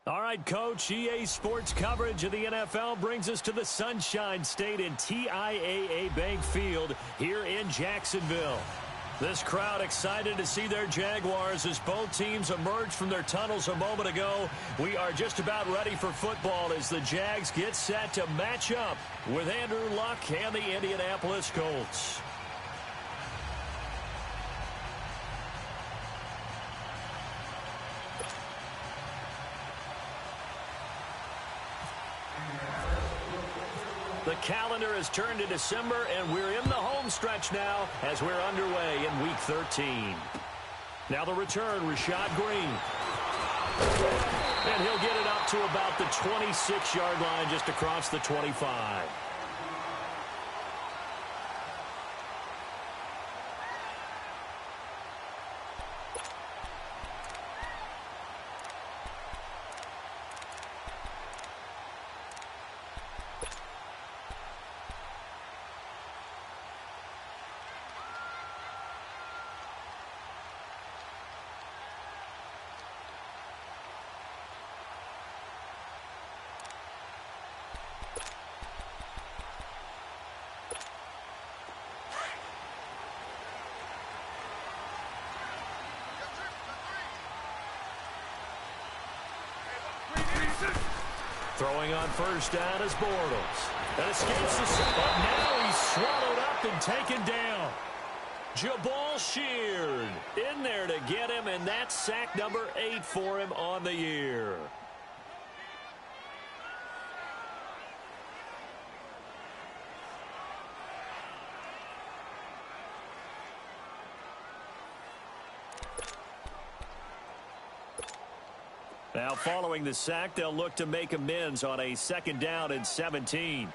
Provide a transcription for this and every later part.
All right, Coach, EA Sports coverage of the NFL brings us to the Sunshine State in TIAA Bank Field here in Jacksonville. This crowd excited to see their Jaguars as both teams emerged from their tunnels a moment ago. We are just about ready for football as the Jags get set to match up with Andrew Luck and the Indianapolis Colts. The calendar has turned to December, and we're in the home stretch now as we're underway in Week 13. Now the return, Rashad Green. And he'll get it up to about the 26-yard line, just across the 25. Throwing on first down is Bortles. That escapes the sack, but now he's swallowed up and taken down. Jabal Sheard in there to get him, and that's sack number 8 for him on the year. Now, following the sack, they'll look to make amends on a second down and 17.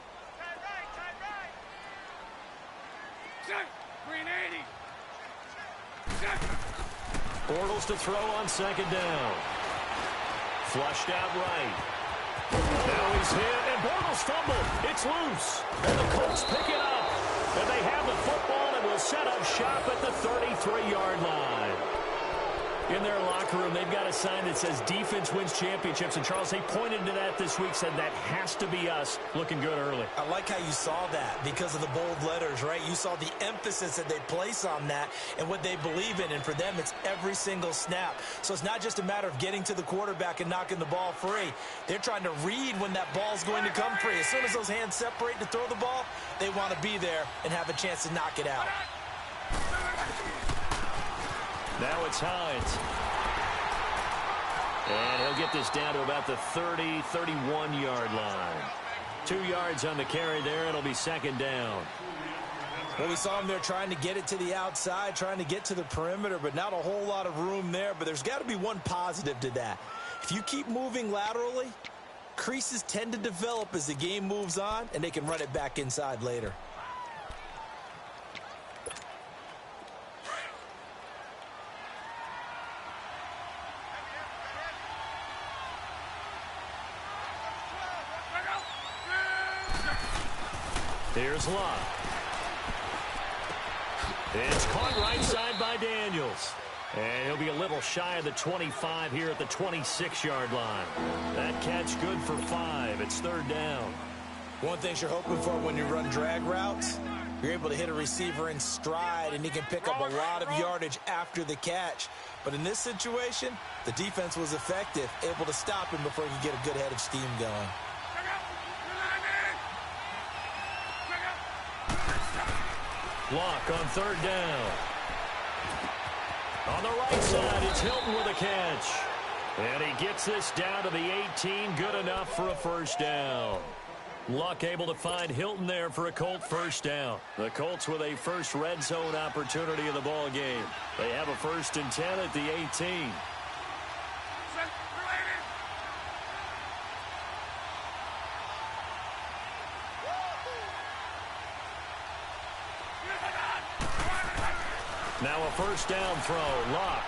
Bortles to throw on second down. Flushed out right. Now he's hit, and Bortles fumbled. It's loose. And the Colts pick it up. And they have the football and will set up shop at the 33-yard line. In their locker room, they've got a sign that says defense wins championships. And, Charles, they pointed to that this week, said that has to be us, looking good early. I like how you saw that because of the bold letters, right? You saw the emphasis that they place on that and what they believe in. And for them, it's every single snap. So it's not just a matter of getting to the quarterback and knocking the ball free. They're trying to read when that ball's going to come free. As soon as those hands separate to throw the ball, they want to be there and have a chance to knock it out. Now it's Hines. And he'll get this down to about the 30, 31-yard line. 2 yards on the carry there. It'll be second down. Well, we saw him there trying to get it to the outside, trying to get to the perimeter, but not a whole lot of room there. But there's got to be one positive to that. If you keep moving laterally, creases tend to develop as the game moves on, and they can run it back inside later. Here's Luck. It's caught right side by Daniels. And he'll be a little shy of the 25 here at the 26-yard line. That catch good for 5. It's third down. One thing you're hoping for when you run drag routes, you're able to hit a receiver in stride, and he can pick up a lot of yardage after the catch. But in this situation, the defense was effective, able to stop him before he could get a good head of steam going. Luck on third down. On the right side, it's Hilton with a catch. And he gets this down to the 18, good enough for a first down. Luck able to find Hilton there for a Colt first down. The Colts with a first red zone opportunity in the ball game. They have a 1st and 10 at the 18. Now a first down throw, Luck.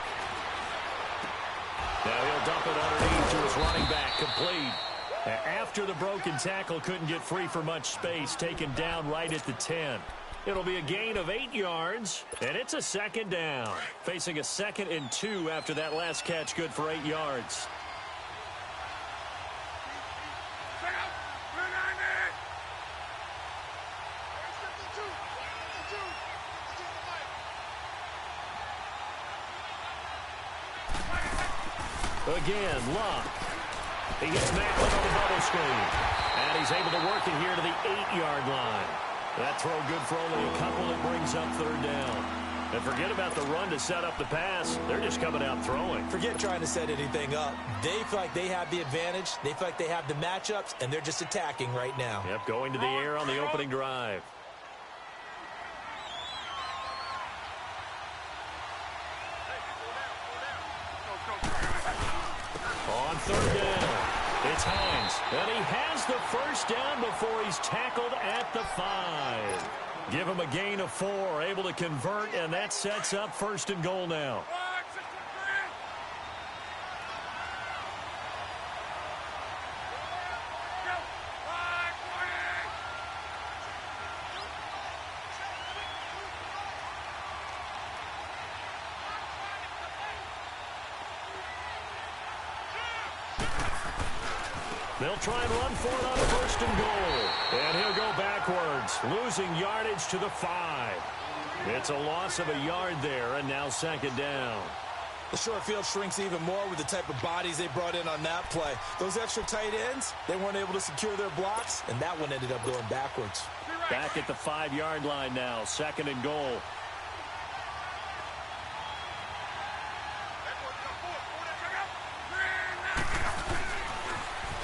Now he'll dump it underneath to his running back, complete. After the broken tackle, couldn't get free for much space, taken down right at the 10. It'll be a gain of 8 yards, and it's a second down. Facing a 2nd and 2 after that last catch, good for 8 yards. Again, Love. He gets Macklin on the bubble screen. And he's able to work it here to the 8-yard line. That throw good for only a couple. It brings up third down. And forget about the run to set up the pass. They're just coming out throwing. Forget trying to set anything up. They feel like they have the advantage. They feel like they have the matchups, and they're just attacking right now. Yep, going to the air on the opening drive. On third down, it's Hines. And he has the first down before he's tackled at the 5. Give him a gain of 4, able to convert, and that sets up first and goal now. They'll try and run for it on first and goal. And he'll go backwards, losing yardage to the 5. It's a loss of a yard there, and now second down. The short field shrinks even more with the type of bodies they brought in on that play. Those extra tight ends, they weren't able to secure their blocks, and that one ended up going backwards. Back at the 5-yard line now, second and goal.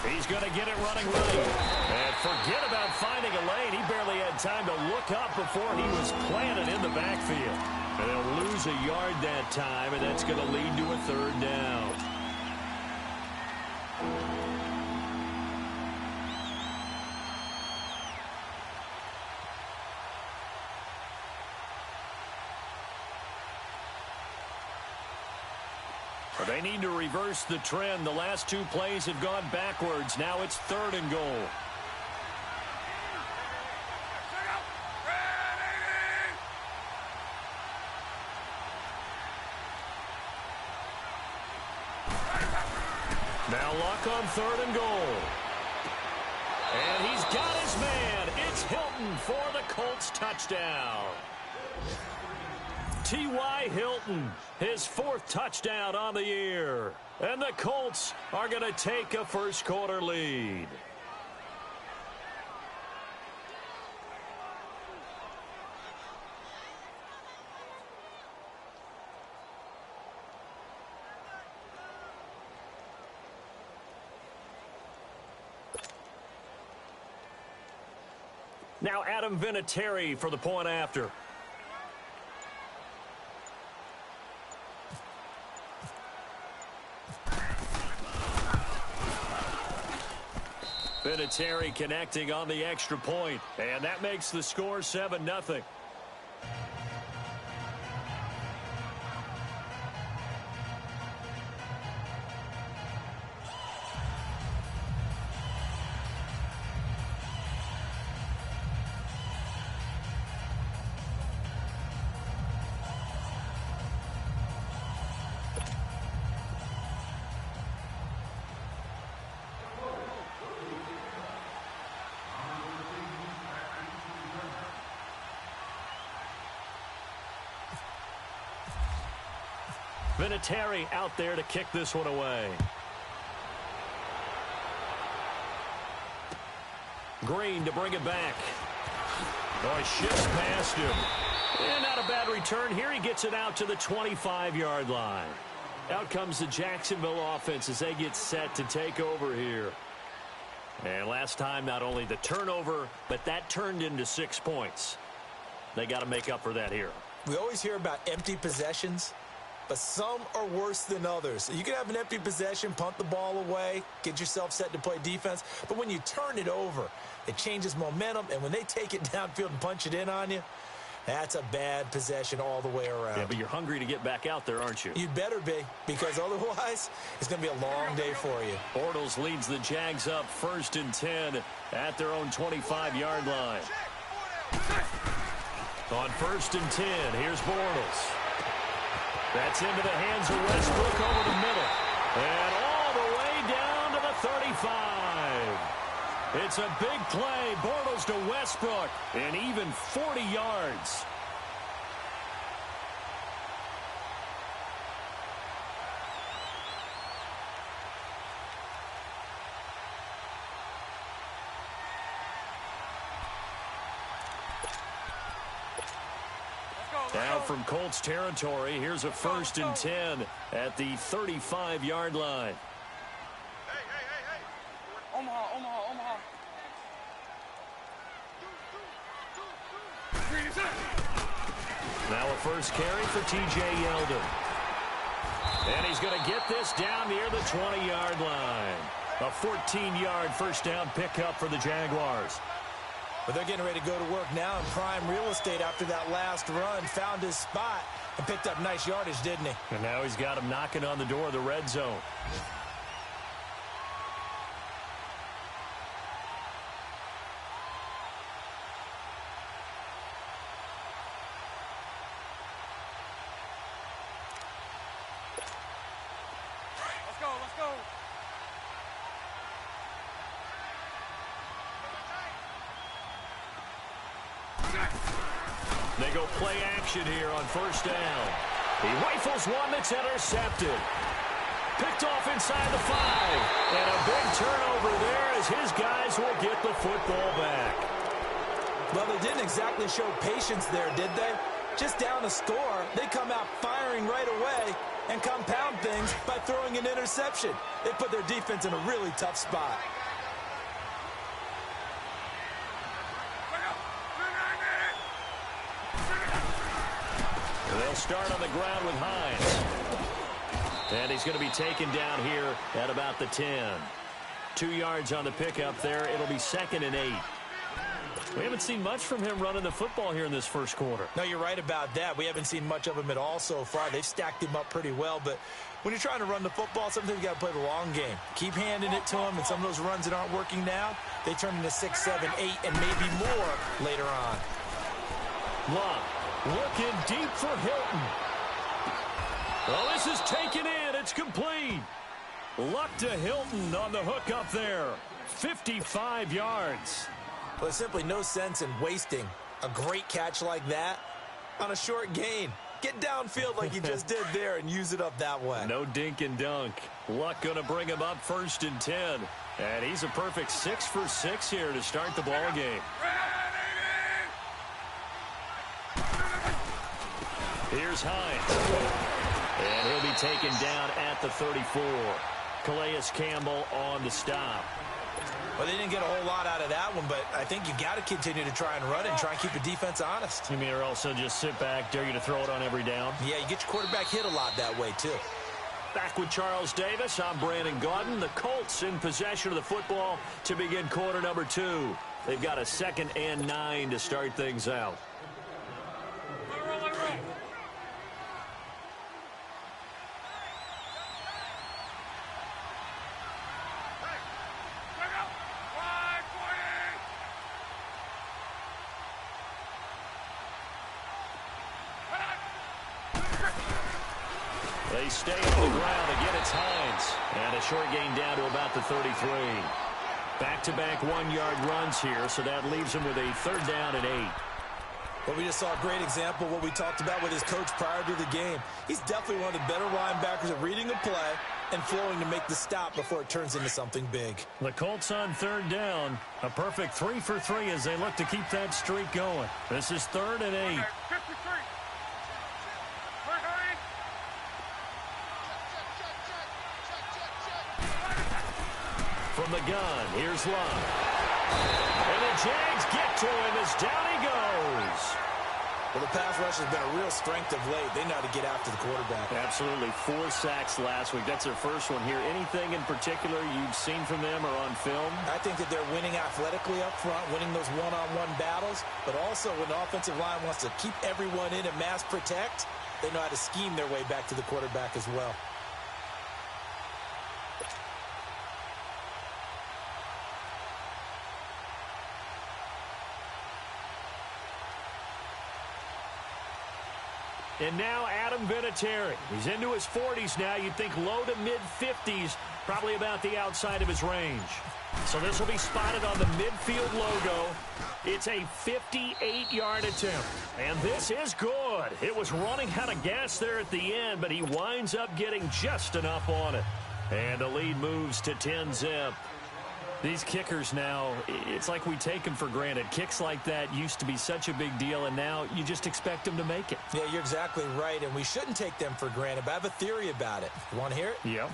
He's going to get it running right. And forget about finding a lane. He barely had time to look up before he was planted in the backfield. And they'll lose a yard that time, and that's going to lead to a third down. They need to reverse the trend. The last 2 plays have gone backwards. Now it's third and goal. Now Luck on third and goal. And he's got his man. It's Hilton for the Colts touchdown. T.Y. Hilton, his 4th touchdown on the year. And the Colts are going to take a first-quarter lead. Now Adam Vinatieri for the point after. Vinatieri connecting on the extra point, and that makes the score 7-0. Vinatieri out there to kick this one away. Green to bring it back. Oh, he shifts past him. And not a bad return here. He gets it out to the 25-yard line. Out comes the Jacksonville offense as they get set to take over here. And last time, not only the turnover, but that turned into 6 points. They got to make up for that here. We always hear about empty possessions, but some are worse than others. You can have an empty possession, punt the ball away, get yourself set to play defense. But when you turn it over, it changes momentum. And when they take it downfield and punch it in on you, that's a bad possession all the way around. Yeah, but you're hungry to get back out there, aren't you? You'd better be, because otherwise it's going to be a long day for you. Bortles leads the Jags up 1st and 10 at their own 25-yard line. On 1st and 10, here's Bortles. That's into the hands of Westbrook over the middle. And all the way down to the 35. It's a big play. Bortles to Westbrook. And even 40 yards. Now from Colts territory, here's a 1st and 10 at the 35-yard line. Hey. Omaha. Now a first carry for T.J. Yeldon. And he's going to get this down near the 20-yard line. A 14-yard first down pickup for the Jaguars. But they're getting ready to go to work now in prime real estate after that last run. Found his spot and picked up nice yardage, didn't he? And now he's got him knocking on the door of the red zone. Let's go. They go play action here on first down. He rifles one that's intercepted. Picked off inside the 5. And a big turnover there as his guys will get the football back. Well, they didn't exactly show patience there, did they? Just down a score, they come out firing right away and compound things by throwing an interception. They put their defense in a really tough spot. They'll start on the ground with Hines. And he's going to be taken down here at about the 10. 2 yards on the pickup there. It'll be 2nd and 8. We haven't seen much from him running the football here in this first quarter. No, you're right about that. We haven't seen much of him at all so far. They've stacked him up pretty well, but when you're trying to run the football, sometimes you got to play the long game. Keep handing it to him, and some of those runs that aren't working now, they turn into 6, 7, 8, and maybe more later on. Luck looking deep for Hilton. Well, this is taken in. It's complete. Luck to Hilton on the hook up there. 55 yards. Well, there's simply no sense in wasting a great catch like that on a short gain. Get downfield like you just did there and use it up that way. No dink and dunk. Luck going to bring him up 1st and 10. And he's a perfect 6 for 6 here to start the ball game. Here's Hines. And he'll be taken down at the 34. Calais Campbell on the stop. Well, they didn't get a whole lot out of that one, but I think you got to continue to try and run it and try and keep the defense honest. You mean or also just sit back, dare you to throw it on every down? Yeah, you get your quarterback hit a lot that way, too. Back with Charles Davis, I'm Brandon Gaudin. The Colts in possession of the football to begin quarter number 2. They've got a 2nd and 9 to start things out. They stay on the ground. Again, it's Hines. And a short gain down to about the 33. Back-to-back 1-yard runs here, so that leaves him with a 3rd down and 8. Well, we just saw a great example of what we talked about with his coach prior to the game. He's definitely one of the better linebackers at reading a play and flowing to make the stop before it turns into something big. The Colts on 3rd down. A perfect 3 for 3 as they look to keep that streak going. This is 3rd and 8. From the gun, here's Luck. And the Jags get to him as down he goes. Well, the pass rush has been a real strength of late. They know how to get after the quarterback. Absolutely. 4 sacks last week. That's their first one here. Anything in particular you've seen from them or on film? I think that they're winning athletically up front, winning those one-on-one battles, but also when the offensive line wants to keep everyone in and mass protect, they know how to scheme their way back to the quarterback as well. And now Adam Vinatieri. He's into his 40s now. You'd think low to mid-50s, probably about the outside of his range. So this will be spotted on the midfield logo. It's a 58-yard attempt. And this is good. It was running out of gas there at the end, but he winds up getting just enough on it. And the lead moves to 10-zip. These kickers now, it's like we take them for granted. Kicks like that used to be such a big deal, and now you just expect them to make it. Yeah, you're exactly right, and we shouldn't take them for granted, but I have a theory about it. You want to hear it? Yep.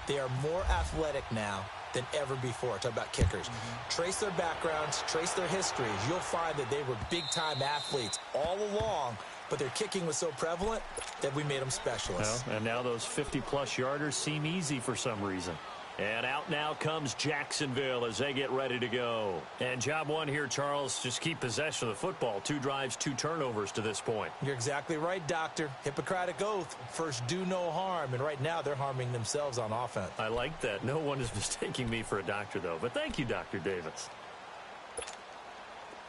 They are more athletic now than ever before. Talk about kickers. Trace their backgrounds, trace their histories. You'll find that they were big-time athletes all along, but their kicking was so prevalent that we made them specialists. Well, and now those 50-plus yarders seem easy for some reason. And out now comes Jacksonville as they get ready to go. And job one here, Charles, just keep possession of the football. 2 drives, 2 turnovers to this point. You're exactly right, Doctor. Hippocratic oath. First, do no harm. And right now, they're harming themselves on offense. I like that. No one is mistaking me for a doctor, though. But thank you, Dr. Davis.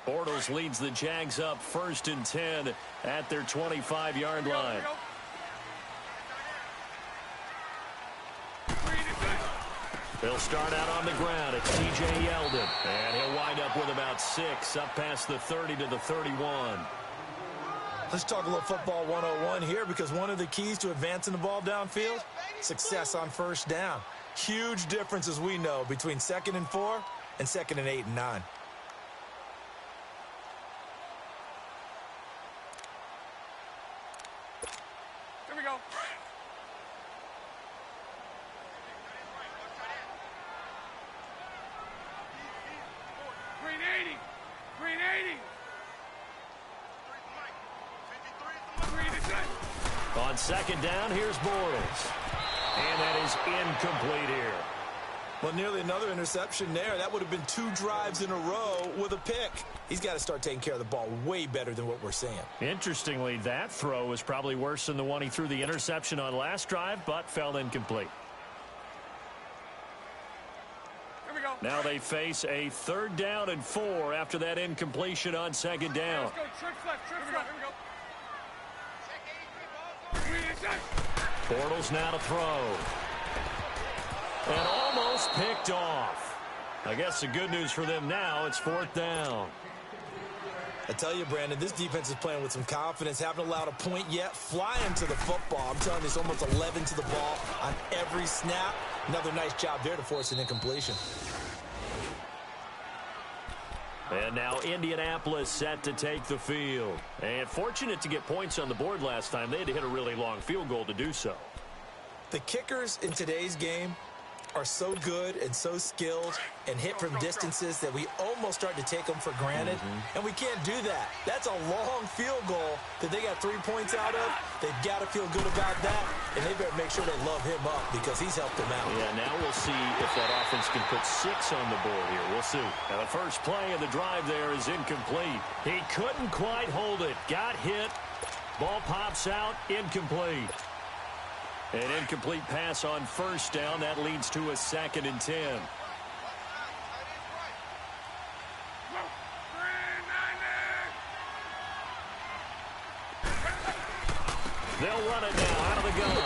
Bortles leads the Jags up 1st and 10 at their 25-yard line. They'll start out on the ground. It's T.J. Yeldon, and he'll wind up with about 6 up past the 30 to the 31. Let's talk a little football 101 here, because one of the keys to advancing the ball downfield, success on first down. Huge difference, as we know, between 2nd and 4 and 2nd and 8 and 9. Here we go. Green 80. Green 80. On 2nd down, here's Bortles. And that is incomplete here. Well, nearly another interception there. That would have been 2 drives in a row with a pick. He's got to start taking care of the ball way better than what we're seeing. Interestingly, that throw was probably worse than the one he threw the interception on last drive, but fell incomplete. Here we go. Now they face a 3rd down and 4 after that incompletion on 2nd down. Let's go. Trick left. Trick left. Here we go. Green inside. Bortles now to throw. And almost picked off. I guess the good news for them now, it's 4th down. I tell you, Brandon, this defense is playing with some confidence. Haven't allowed a point yet. Flying to the football. I'm telling you, it's almost 11 to the ball on every snap. Another nice job there to force an incompletion. And now Indianapolis set to take the field. And fortunate to get points on the board last time. They had to hit a really long field goal to do so. The kickers in today's game are so good and so skilled and hit from distances that we almost start to take them for granted. And we can't do that. That's a long field goal that they got 3 points out of. They've got to feel good about that, and they better make sure they love him up because he's helped them out. Yeah, now we'll see if that offense can put 6 on the board here. We'll see. Now the first play of the drive there is incomplete. He couldn't quite hold it. Got hit. Ball pops out. Incomplete. An incomplete pass on 1st down. That leads to a 2nd and 10. They'll run it now out of the gun.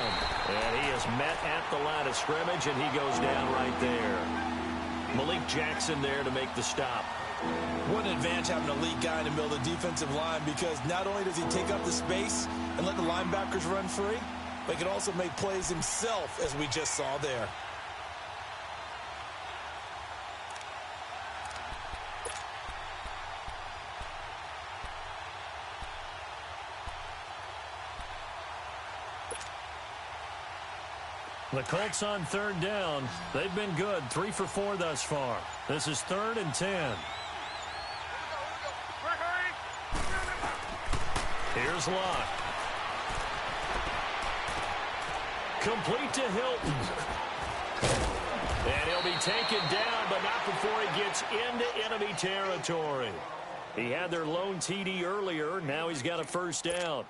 And he is met at the line of scrimmage, and he goes down right there. Malik Jackson there to make the stop. What an advantage having a lead guy in the middle of the defensive line, because not only does he take up the space and let the linebackers run free, but he can also make plays himself, as we just saw there. The Colts on 3rd down. They've been good. 3 for 4 thus far. This is 3rd and 10. Here's Locke. Complete to Hilton. And he'll be taken down, but not before he gets into enemy territory. He had their lone TD earlier. Now he's got a 1st down.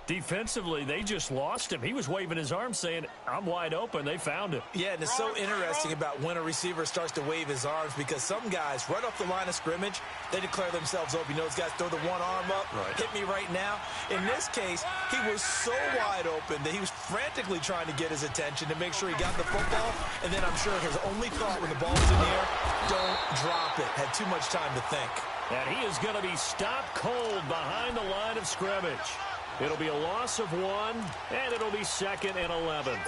Defensively, they just lost him. He was waving his arms saying, I'm wide open. They found him. Yeah, and it's so interesting about when a receiver starts to wave his arms, because some guys, right off the line of scrimmage, they declare themselves open. You know, those guys throw the one arm up, hit me right now. In this case, he was so wide open that he was frantically trying to get his attention to make sure he got the football. And then I'm sure his only thought when the ball was in the air, don't drop it. Had too much time to think. And he is going to be stopped cold behind the line of scrimmage. It'll be a loss of 1, and it'll be 2nd and 11.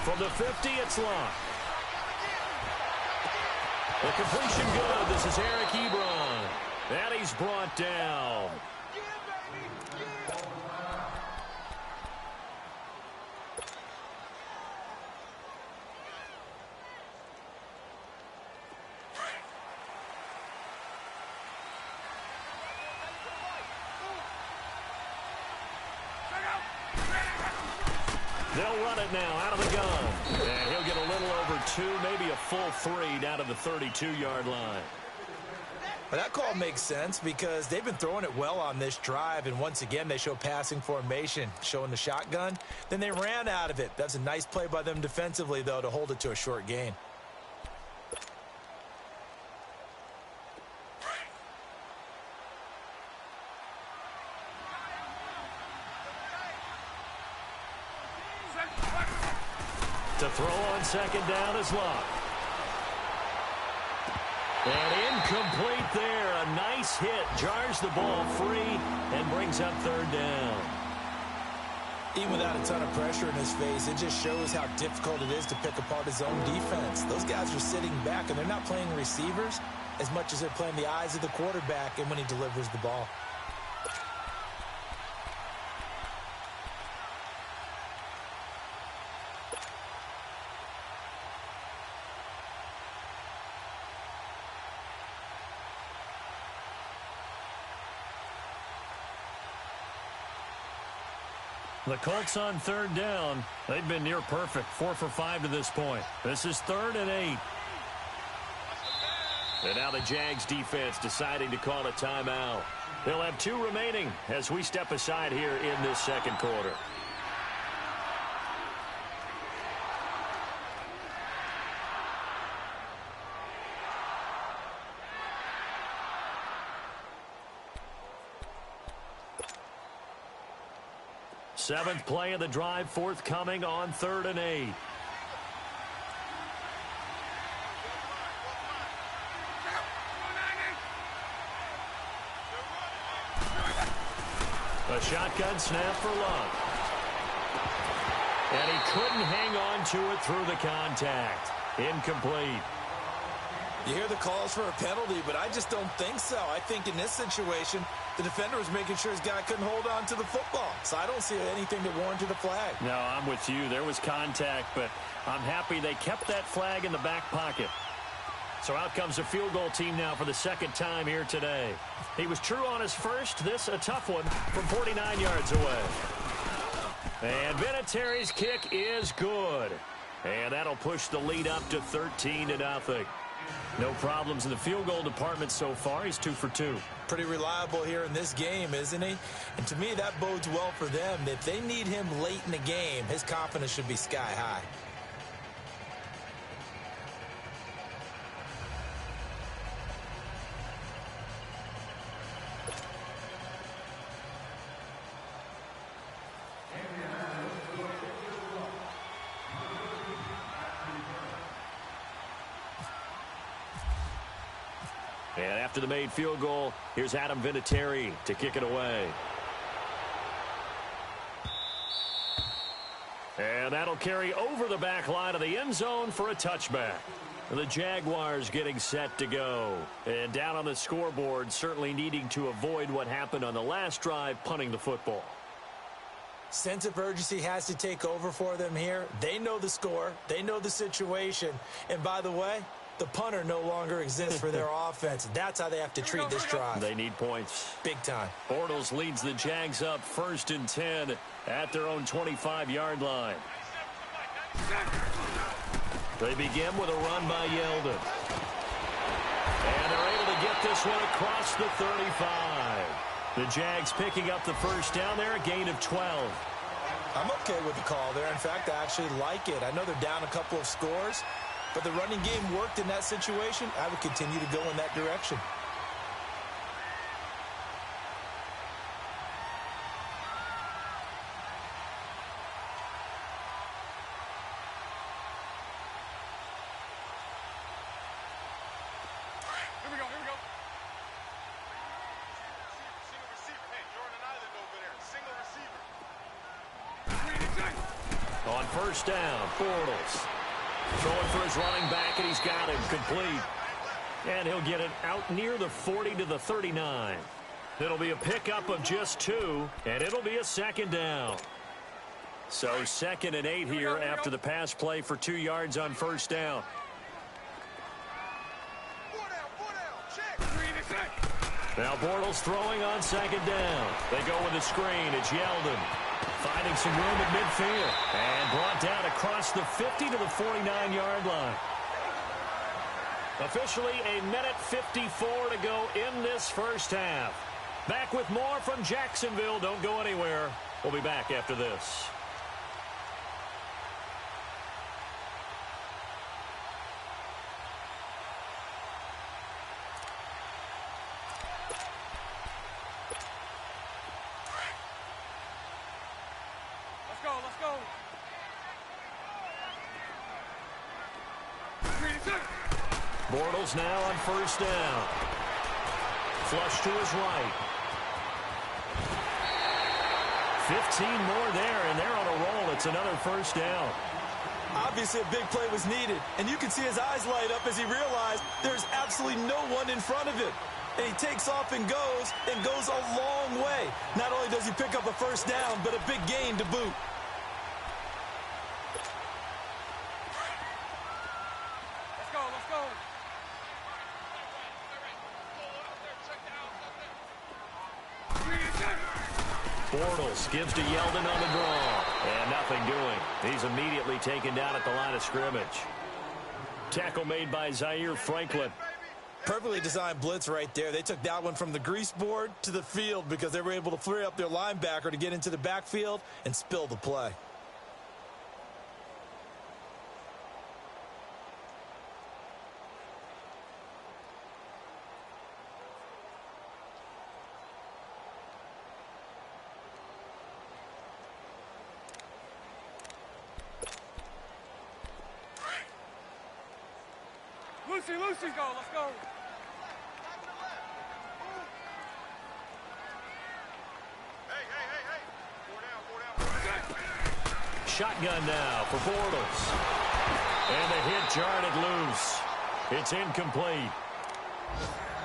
From the 50, it's locked. The completion good. This is Eric Ebron. And he's brought down. They'll run it now out of the gun. And he'll get a little over 2, maybe a full 3 down to the 32-yard line. Well, that call makes sense because they've been throwing it well on this drive, and once again they show passing formation, showing the shotgun. Then they ran out of it. That's a nice play by them defensively, though, to hold it to a short gain. To throw on second down is locked. And incomplete there. A nice hit. Jars the ball free and brings up third down. Even without a ton of pressure in his face, it just shows how difficult it is to pick apart his own defense. Those guys are sitting back, and they're not playing receivers as much as they're playing the eyes of the quarterback and when he delivers the ball. The Colts on third down. They've been near perfect. 4 for 5 to this point. This is 3rd and 8. And now the Jags defense deciding to call a timeout. They'll have 2 remaining as we step aside here in this second quarter. Seventh play of the drive forthcoming on 3rd and 8. A shotgun snap for Luck. And he couldn't hang on to it through the contact. Incomplete. You hear the calls for a penalty, but I just don't think so. I think in this situation, the defender was making sure his guy couldn't hold on to the football. So I don't see anything that warranted a flag. No, I'm with you. There was contact, but I'm happy they kept that flag in the back pocket. So out comes a field goal team now for the second time here today. He was true on his first. This a tough one from 49 yards away. And Vinatieri's kick is good. And that'll push the lead up to 13-0. No problems in the field goal department so far. He's 2 for 2. Pretty reliable here in this game, isn't he? And to me, that bodes well for them. If they need him late in the game, his confidence should be sky high. And after the made field goal, here's Adam Vinatieri to kick it away. And that'll carry over the back line of the end zone for a touchback. The Jaguars getting set to go. And down on the scoreboard, certainly needing to avoid what happened on the last drive, punting the football. Sense of urgency has to take over for them here. They know the score. They know the situation. And by the way, the punter no longer exists for their offense. That's how they have to treat this drive. They need points. Big time. Bortles leads the Jags up 1st and 10 at their own 25-yard line. They begin with a run by Yeldon. And they're able to get this one across the 35. The Jags picking up the first down there, a gain of 12. I'm okay with the call there. In fact, I actually like it. I know they're down a couple of scores, but the running game worked in that situation. I would continue to go in that direction. Here we go, here we go. Single receiver. Hey, Jordan Island over there. Single receiver. Green inside. On first down, Bortles. Throwing for his running back, and he's got him complete. And he'll get it out near the 40 to the 39. It'll be a pickup of just 2, and it'll be a second down. So 2nd and 8 here after the pass play for 2 yards on first down. Now Bortles throwing on 2nd down. They go with a screen. It's Yeldon. Finding some room at midfield. And brought down across the 50 to the 49-yard line. Officially a minute 54 to go in this first half. Back with more from Jacksonville. Don't go anywhere. We'll be back after this. Let's go. Bortles now on first down. Flush to his right. 15 more there, and they're on a roll. It's another first down. Obviously, a big play was needed, and you can see his eyes light up as he realized there's absolutely no one in front of him. And he takes off and goes a long way. Not only does he pick up a first down, but a big gain to boot. Let's go. Bortles gives to Yeldon on the draw. And nothing doing. He's immediately taken down at the line of scrimmage. Tackle made by Zaire Franklin. Perfectly designed blitz right there. They took that one from the grease board to the field because they were able to flare up their linebacker to get into the backfield and spill the play. Lucy, go. Let's go. Hey. 4 down. Shotgun now for Bortles. And the hit jarred it loose. It's incomplete.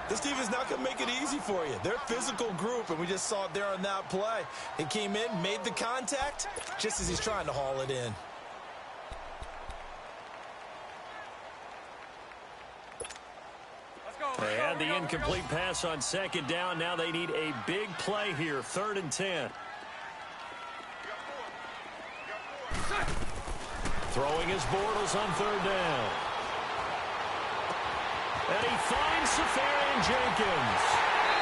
This team is not going to make it easy for you. They're a physical group, and we just saw it there on that play. It came in, made the contact, just as he's trying to haul it in. They had the incomplete pass on second down. Now they need a big play here. 3rd and 10. Throwing his Bortles on 3rd down. And he finds Safarian Jenkins.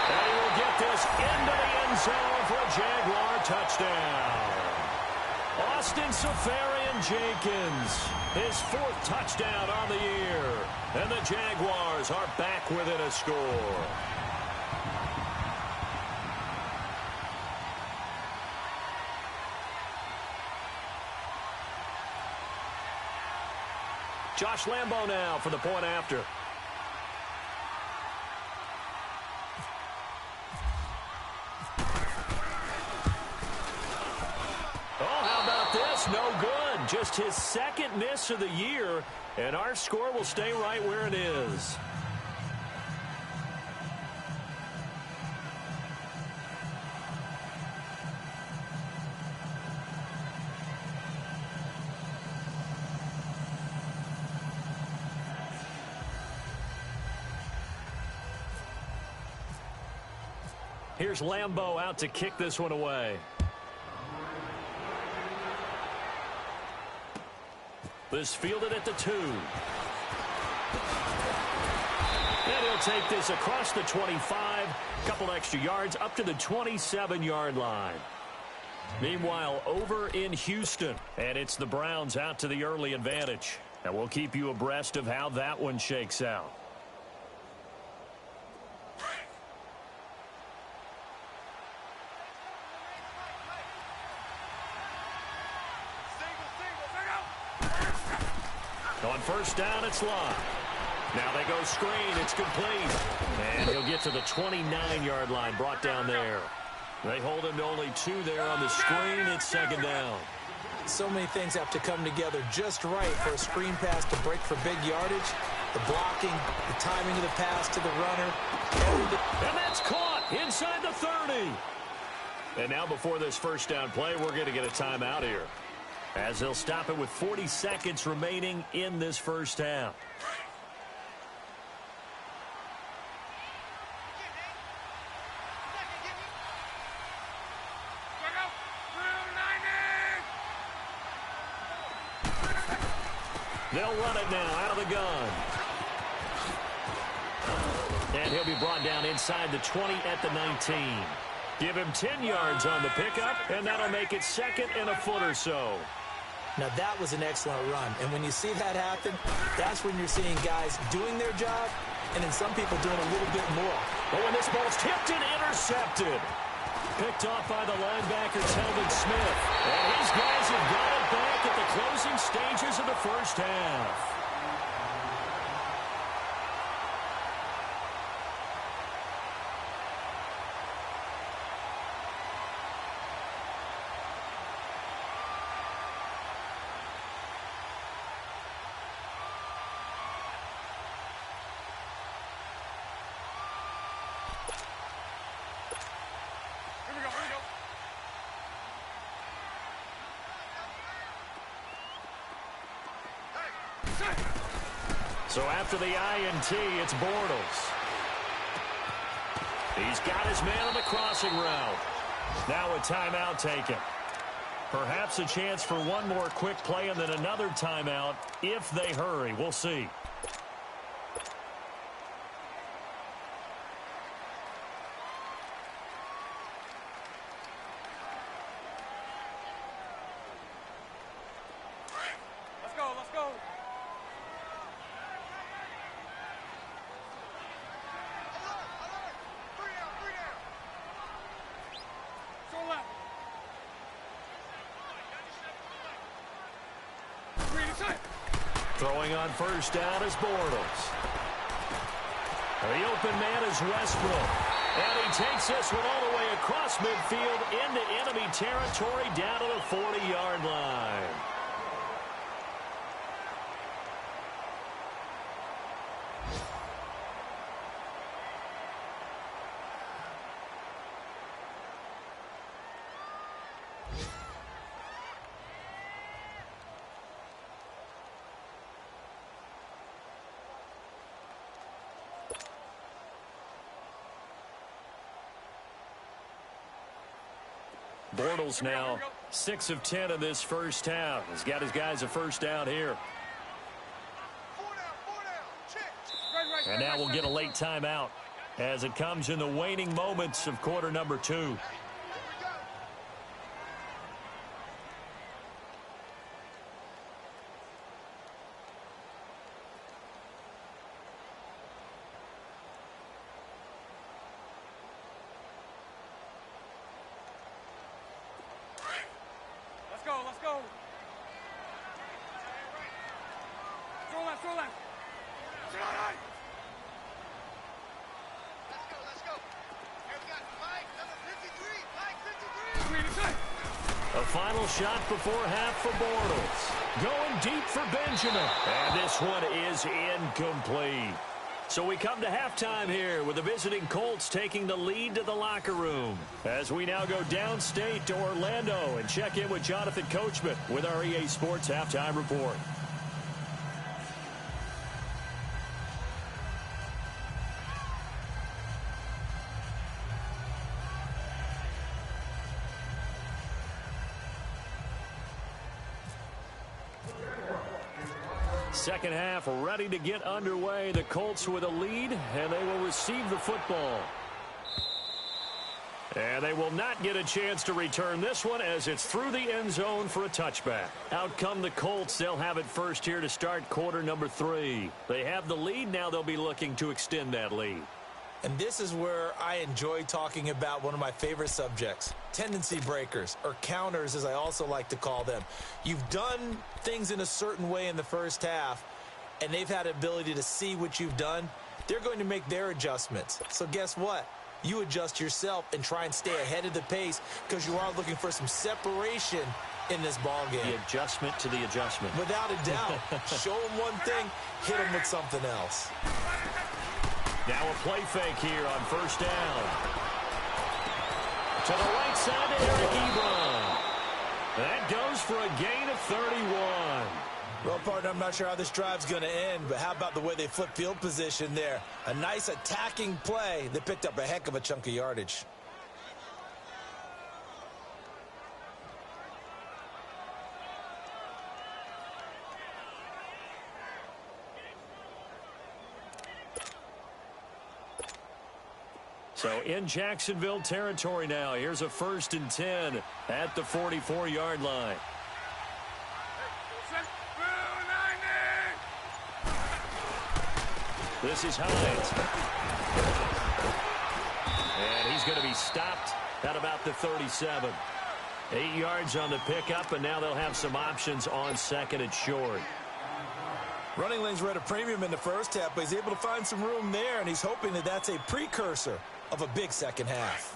And he will get this into the end zone for a Jaguar touchdown. Austin Safarian-Jenkins, his 4th touchdown on the year. And the Jaguars are back within a score. Josh Lambo now for the point after. No good. Just his 2nd miss of the year, and our score will stay right where it is. Here's Lambo out to kick this one away. This fielded at the 2. And he'll take this across the 25. Couple extra yards up to the 27-yard line. Meanwhile, over in Houston. And it's the Browns out to the early advantage. And we'll keep you abreast of how that one shakes out. On first down, it's locked. Now they go screen. It's complete. And he'll get to the 29-yard line, brought down there. They hold him to only 2 there on the screen. It's 2nd down. So many things have to come together just right for a screen pass to break for big yardage. The blocking, the timing of the pass to the runner, everything. And that's caught inside the 30. And now before this first down play, we're going to get a timeout here, as they'll stop it with 40 seconds remaining in this first half. They'll run it now out of the gun. And he'll be brought down inside the 20 at the 19. Give him 10 yards on the pickup, and that'll make it second and a foot or so. Now, that was an excellent run. And when you see that happen, that's when you're seeing guys doing their job and then some people doing a little bit more. But when this ball's tipped and intercepted. Picked off by the linebacker, Telvin Smith. And his guys have got it back at the closing stages of the first half. So after the INT, it's Bortles. He's got his man on the crossing route. Now a timeout taken. Perhaps a chance for one more quick play and then another timeout if they hurry. We'll see. Let's go. Throwing on first down is Bortles. The open man is Westbrook. And he takes this one all the way across midfield into enemy territory down to the 40-yard line. Bortles now 6 of 10 in this first half. He's got his guys a first down here. And now we'll get a late timeout as it comes in the waning moments of quarter number 2. Let's go. Throw left. Throw right. Let's go. Here we got Mike, number 53. A final shot before half for Bortles. Going deep for Benjamin. And this one is incomplete. So we come to halftime here with the visiting Colts taking the lead to the locker room. As we now go downstate to Orlando and check in with Jonathan Coachman with our EA Sports Halftime Report. Second half ready to get underway. The Colts with a lead, and they will receive the football. And they will not get a chance to return this one as it's through the end zone for a touchback. Out come the Colts. They'll have it first here to start quarter number 3. They have the lead. Now they'll be looking to extend that lead. And this is where I enjoy talking about one of my favorite subjects, tendency breakers, or counters as I also like to call them. You've done things in a certain way in the first half, and they've had the ability to see what you've done. They're going to make their adjustments. So guess what? you adjust yourself and try and stay ahead of the pace because you are looking for some separation in this ball game. The adjustment to the adjustment. Without a doubt. Show them one thing, hit them with something else. Now a play fake here on first down. To the right side to Eric Ebron. That goes for a gain of 31. Well, partner, I'm not sure how this drive's going to end, but how about the way they flip field position there? A nice attacking play that picked up a heck of a chunk of yardage. So in Jacksonville territory now. Here's a 1st and 10 at the 44-yard line. This is Hines. And he's going to be stopped at about the 37. 8 yards on the pickup, and now they'll have some options on 2nd and short. Running lanes were at a premium in the first half, but he's able to find some room there, and he's hoping that that's a precursor of a big second half.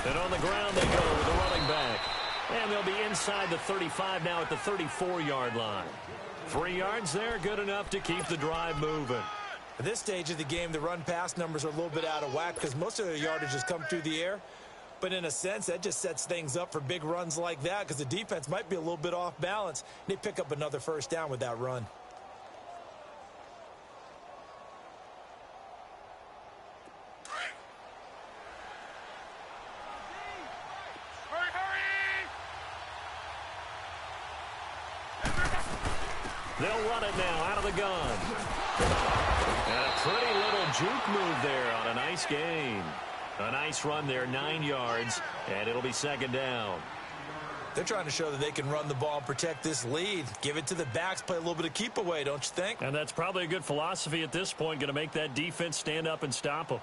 And on the ground they go with the running back. And they'll be inside the 35 now at the 34-yard line. 3 yards there, good enough to keep the drive moving. At this stage of the game, the run-pass numbers are a little bit out of whack because most of their yardage has come through the air. But in a sense, that just sets things up for big runs like that because the defense might be a little bit off balance. They pick up another first down with that run. They'll run it now out of the gun. And a pretty little juke move there on a nice gain. A nice run there, 9 yards, and it'll be 2nd down. They're trying to show that they can run the ball and protect this lead. Give it to the backs, play a little bit of keep away, don't you think? And that's probably a good philosophy at this point, going to make that defense stand up and stop them.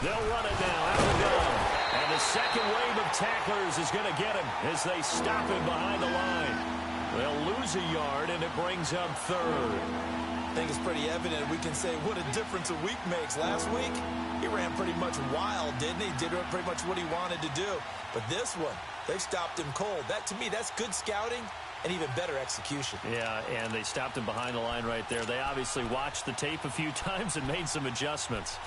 They'll run it now out of the gun. And the second wave of tacklers is going to get him as they stop him behind the line. They'll lose a yard, and it brings up 3rd. I think it's pretty evident we can say what a difference a week makes. Last week, he ran pretty much wild, didn't he? Did pretty much what he wanted to do. But this one, they've stopped him cold. That, to me, that's good scouting and even better execution. Yeah, and they stopped him behind the line right there. They obviously watched the tape a few times and made some adjustments.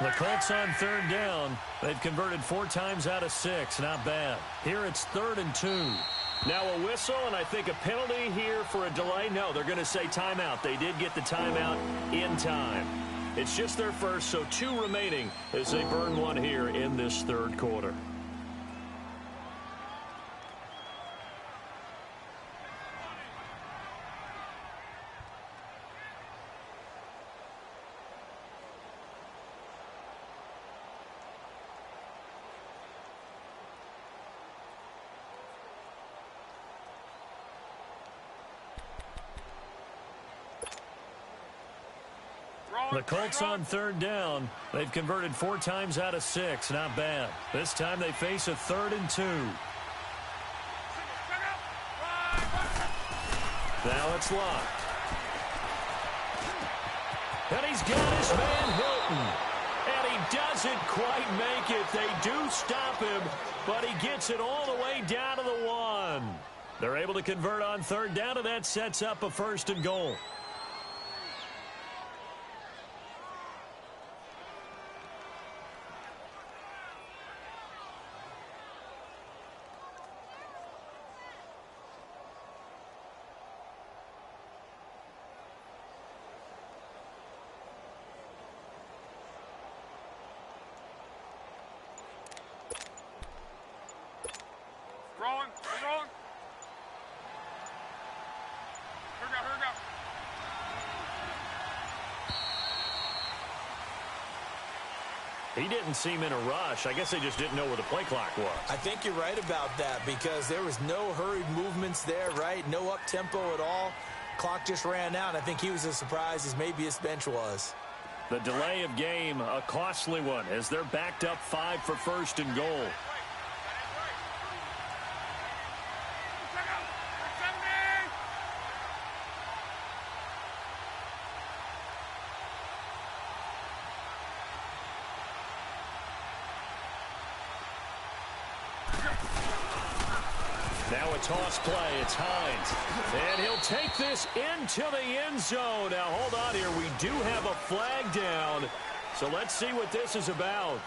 The Colts on 3rd down. They've converted 4 times out of 6. Not bad. Here it's 3rd and 2. Now a whistle, and I think a penalty here for a delay. No, they're going to say timeout. They did get the timeout in time. It's just their first, so 2 remaining as they burn 1 here in this 3rd quarter. The Colts on 3rd down. They've converted 4 times out of 6. Not bad. This time they face a 3rd and 2. Now it's locked. And he's got his man Hilton. And he doesn't quite make it. They do stop him, but he gets it all the way down to the 1. They're able to convert on 3rd down, and that sets up a 1st and goal. He didn't seem in a rush. I guess they just didn't know where the play clock was. I think you're right about that because there was no hurried movements there, right? No up-tempo at all. Clock just ran out. I think he was as surprised as maybe his bench was. The delay of game, a costly one, as they're backed up 5 for first and goal. Now a toss play. It's Hines. And he'll take this into the end zone. Now, hold on here. We do have a flag down. So let's see what this is about.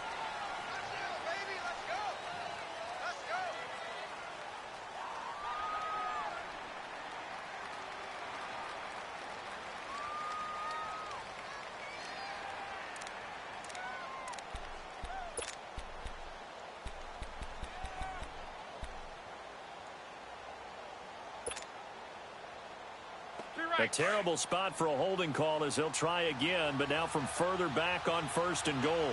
A terrible spot for a holding call as he'll try again, but now from further back on first and goal.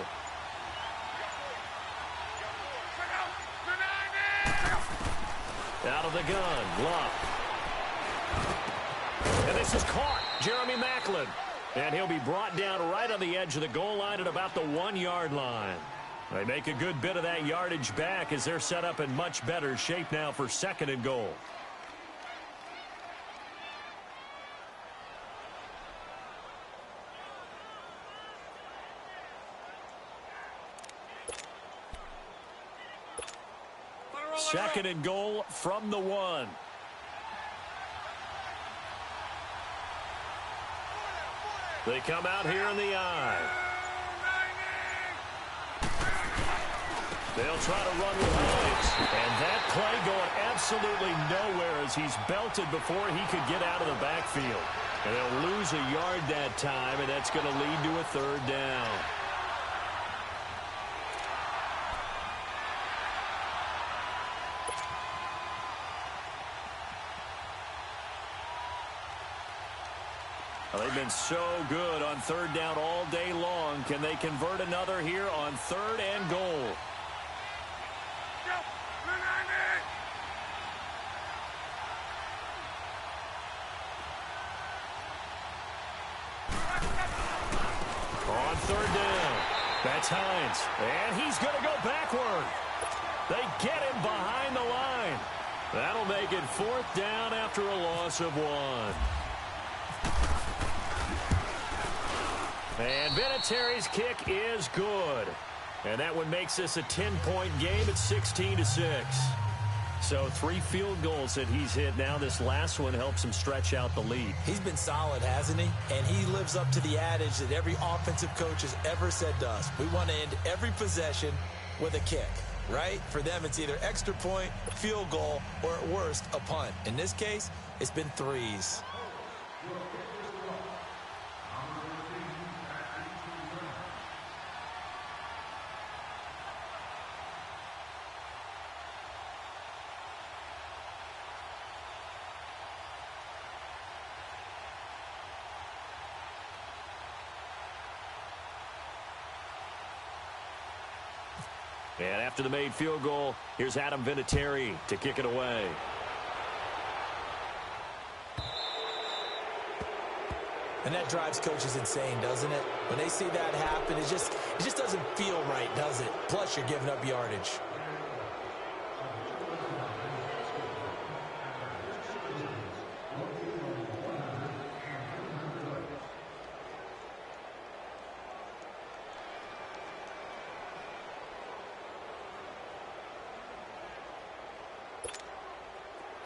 Out of the gun, Luck. And this is caught, Jeremy Maclin. And he'll be brought down right on the edge of the goal line at about the 1-yard line. They make a good bit of that yardage back as they're set up in much better shape now for second and goal. Second and goal from the 1. They come out here in the eye. They'll try to run with Hines. And that play going absolutely nowhere as he's belted before he could get out of the backfield. And they'll lose a yard that time, and that's going to lead to a third down. Well, they've been so good on third down all day long. Can they convert another here on third and goal? On third down, that's Hines. And he's going to go backward. They get him behind the line. That'll make it fourth down after a loss of 1. And Vinatieri's kick is good. And that one makes this a 10-point game at 16-6. So 3 field goals that he's hit now. This last one helps him stretch out the lead. He's been solid, hasn't he? And he lives up to the adage that every offensive coach has ever said to us. We want to end every possession with a kick, right? For them, it's either extra point, field goal, or at worst, a punt. In this case, it's been 3s. And after the made field goal, here's Adam Vinatieri to kick it away. And that drives coaches insane, doesn't it? When they see that happen, it just doesn't feel right, does it? Plus, you're giving up yardage.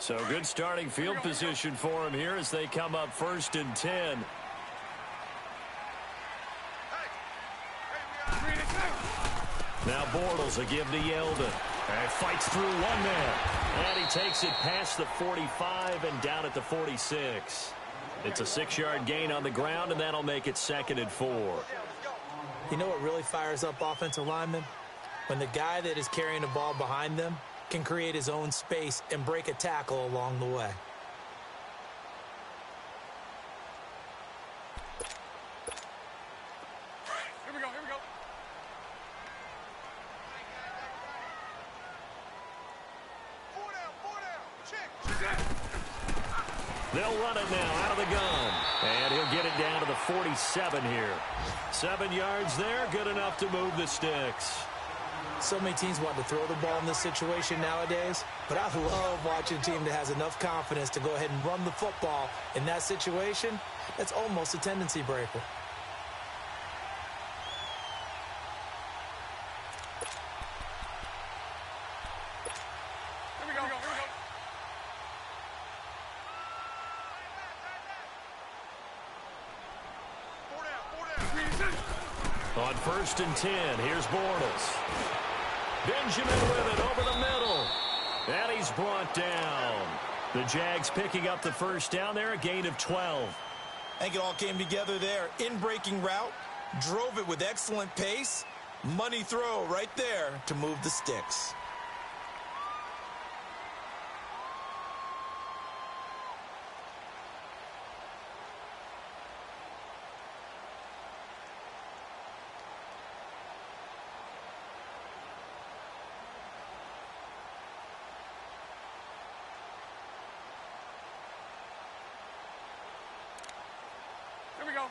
So good starting field position for him here as they come up first and 10. Now Bortles will give to Yeldon. And fights through one man. And he takes it past the 45 and down at the 46. It's a 6-yard gain on the ground, and that'll make it 2nd and 4. You know what really fires up offensive linemen? When the guy that is carrying the ball behind them can create his own space and break a tackle along the way. Here we go, here we go. They'll run it now out of the gun. And he'll get it down to the 47 here. 7 yards there, good enough to move the sticks. So many teams want to throw the ball in this situation nowadays, but I love watching a team that has enough confidence to go ahead and run the football in that situation. That's almost a tendency breaker. On 1st and 10, here's Bortles. Benjamin with it over the middle. And he's brought down. The Jags picking up the first down there, a gain of 12. I think it all came together there. In-breaking route, drove it with excellent pace. Money throw right there to move the sticks. Here we go.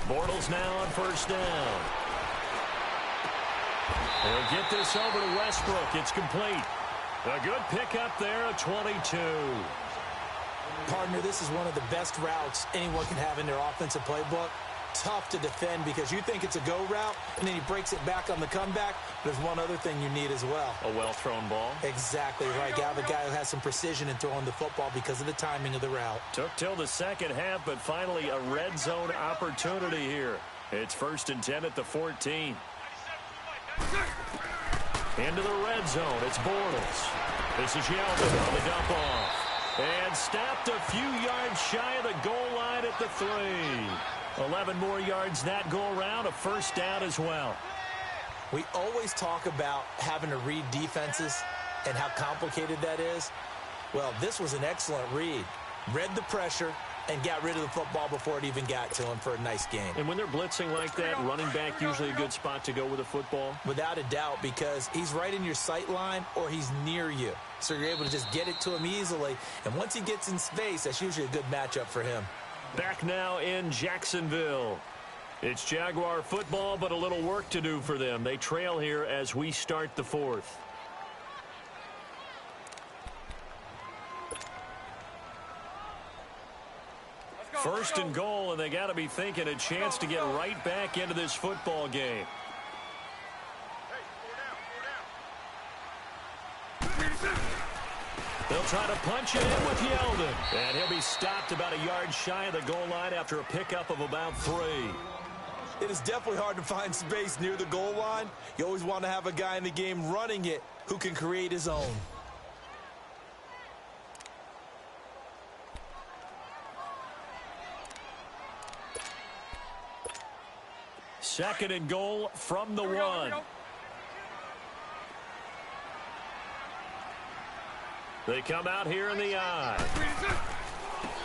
Bortles now on 1st down. He'll get this over to Westbrook. It's complete. A good pickup there, a 22. Partner, this is one of the best routes anyone can have in their offensive playbook. Tough to defend because you think it's a go route, and then he breaks it back on the comeback. There's one other thing you need as well. A well-thrown ball. Exactly right. You have a guy who has some precision in throwing the football because of the timing of the route. Took till the second half, but finally a red zone opportunity here. It's 1st and 10 at the 14. Into the red zone. It's Bortles. This is Yeldon on the dump off. And stopped a few yards shy of the goal line at the 3. 11 more yards that go around, a first down as well. We always talk about having to read defenses and how complicated that is. Well, this was an excellent read. Read the pressure and got rid of the football before it even got to him for a nice game. And when they're blitzing like that, running back usually a good spot to go with a football? Without a doubt, because he's right in your sight line or he's near you. So you're able to just get it to him easily. And once he gets in space, that's usually a good matchup for him. Back now in Jacksonville. It's Jaguar football, but a little work to do for them. They trail here as we start the 4th. First and goal, and they got to be thinking a chance to get right back into this football game. They'll try to punch it in with Yeldon. And he'll be stopped about a yard shy of the goal line after a pickup of about 3. It is definitely hard to find space near the goal line. You always want to have a guy in the game running it who can create his own. Second and goal from the 1. They come out here in the eye.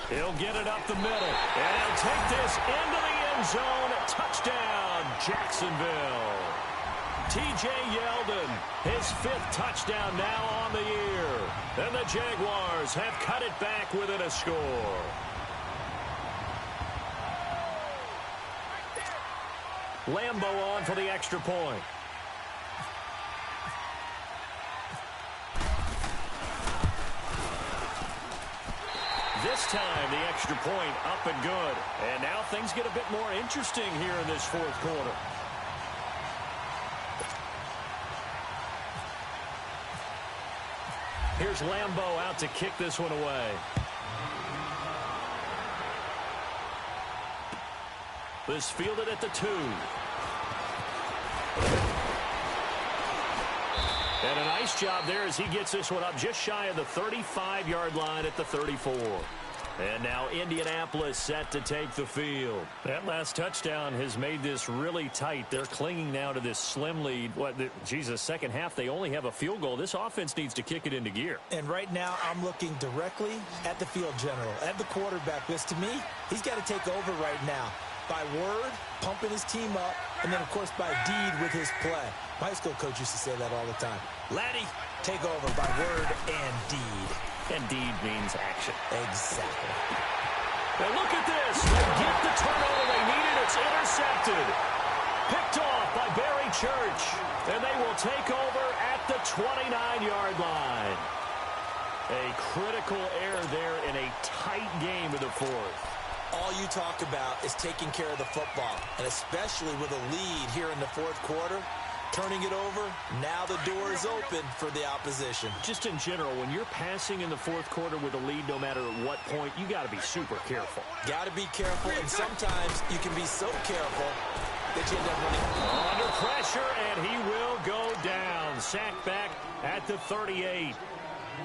He'll get it up the middle. And he'll take this into the end zone. Touchdown, Jacksonville. T.J. Yeldon, his 5th touchdown now on the year. And the Jaguars have cut it back within a score. Lambo on for the extra point. This time, the extra point up and good. And now things get a bit more interesting here in this 4th quarter. Here's Lambo out to kick this one away. This fielded at the 2. And a nice job there as he gets this one up just shy of the 35-yard line at the 34. And now Indianapolis set to take the field. That last touchdown has made this really tight. They're clinging now to this slim lead. Second half, they only have a field goal. This offense needs to kick it into gear. And right now, I'm looking directly at the field general, at the quarterback. Because to me, he's got to take over right now. By word, pumping his team up, and then, of course, by deed with his play. My high school coach used to say that all the time. Laddie, take over by word and deed. And deed means action. Exactly. And look at this. They get the turnover they needed. It's intercepted. Picked off by Barry Church. And they will take over at the 29-yard line. A critical error there in a tight game in the fourth. All you talk about is taking care of the football, and especially with a lead here in the fourth quarter, turning it over, now the door is open for the opposition. Just in general, when you're passing in the fourth quarter with a lead, no matter at what point, you got to be super careful. Got to be careful, and sometimes you can be so careful that you end up running. Under pressure, and he will go down. Sacked back at the 38.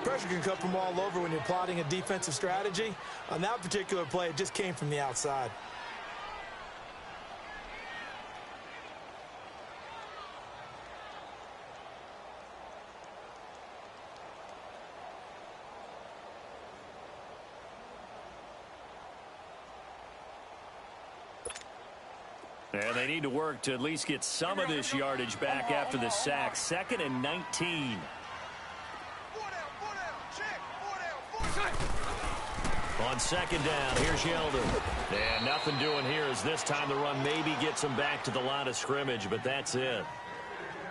Pressure can come from all over when you're plotting a defensive strategy. On that particular play, it just came from the outside. And they need to work to at least get some of this yardage back after the sack. 2nd and 19. On 2nd down, here's Yeldon. And nothing doing here as this time the run maybe gets them back to the line of scrimmage, but that's it.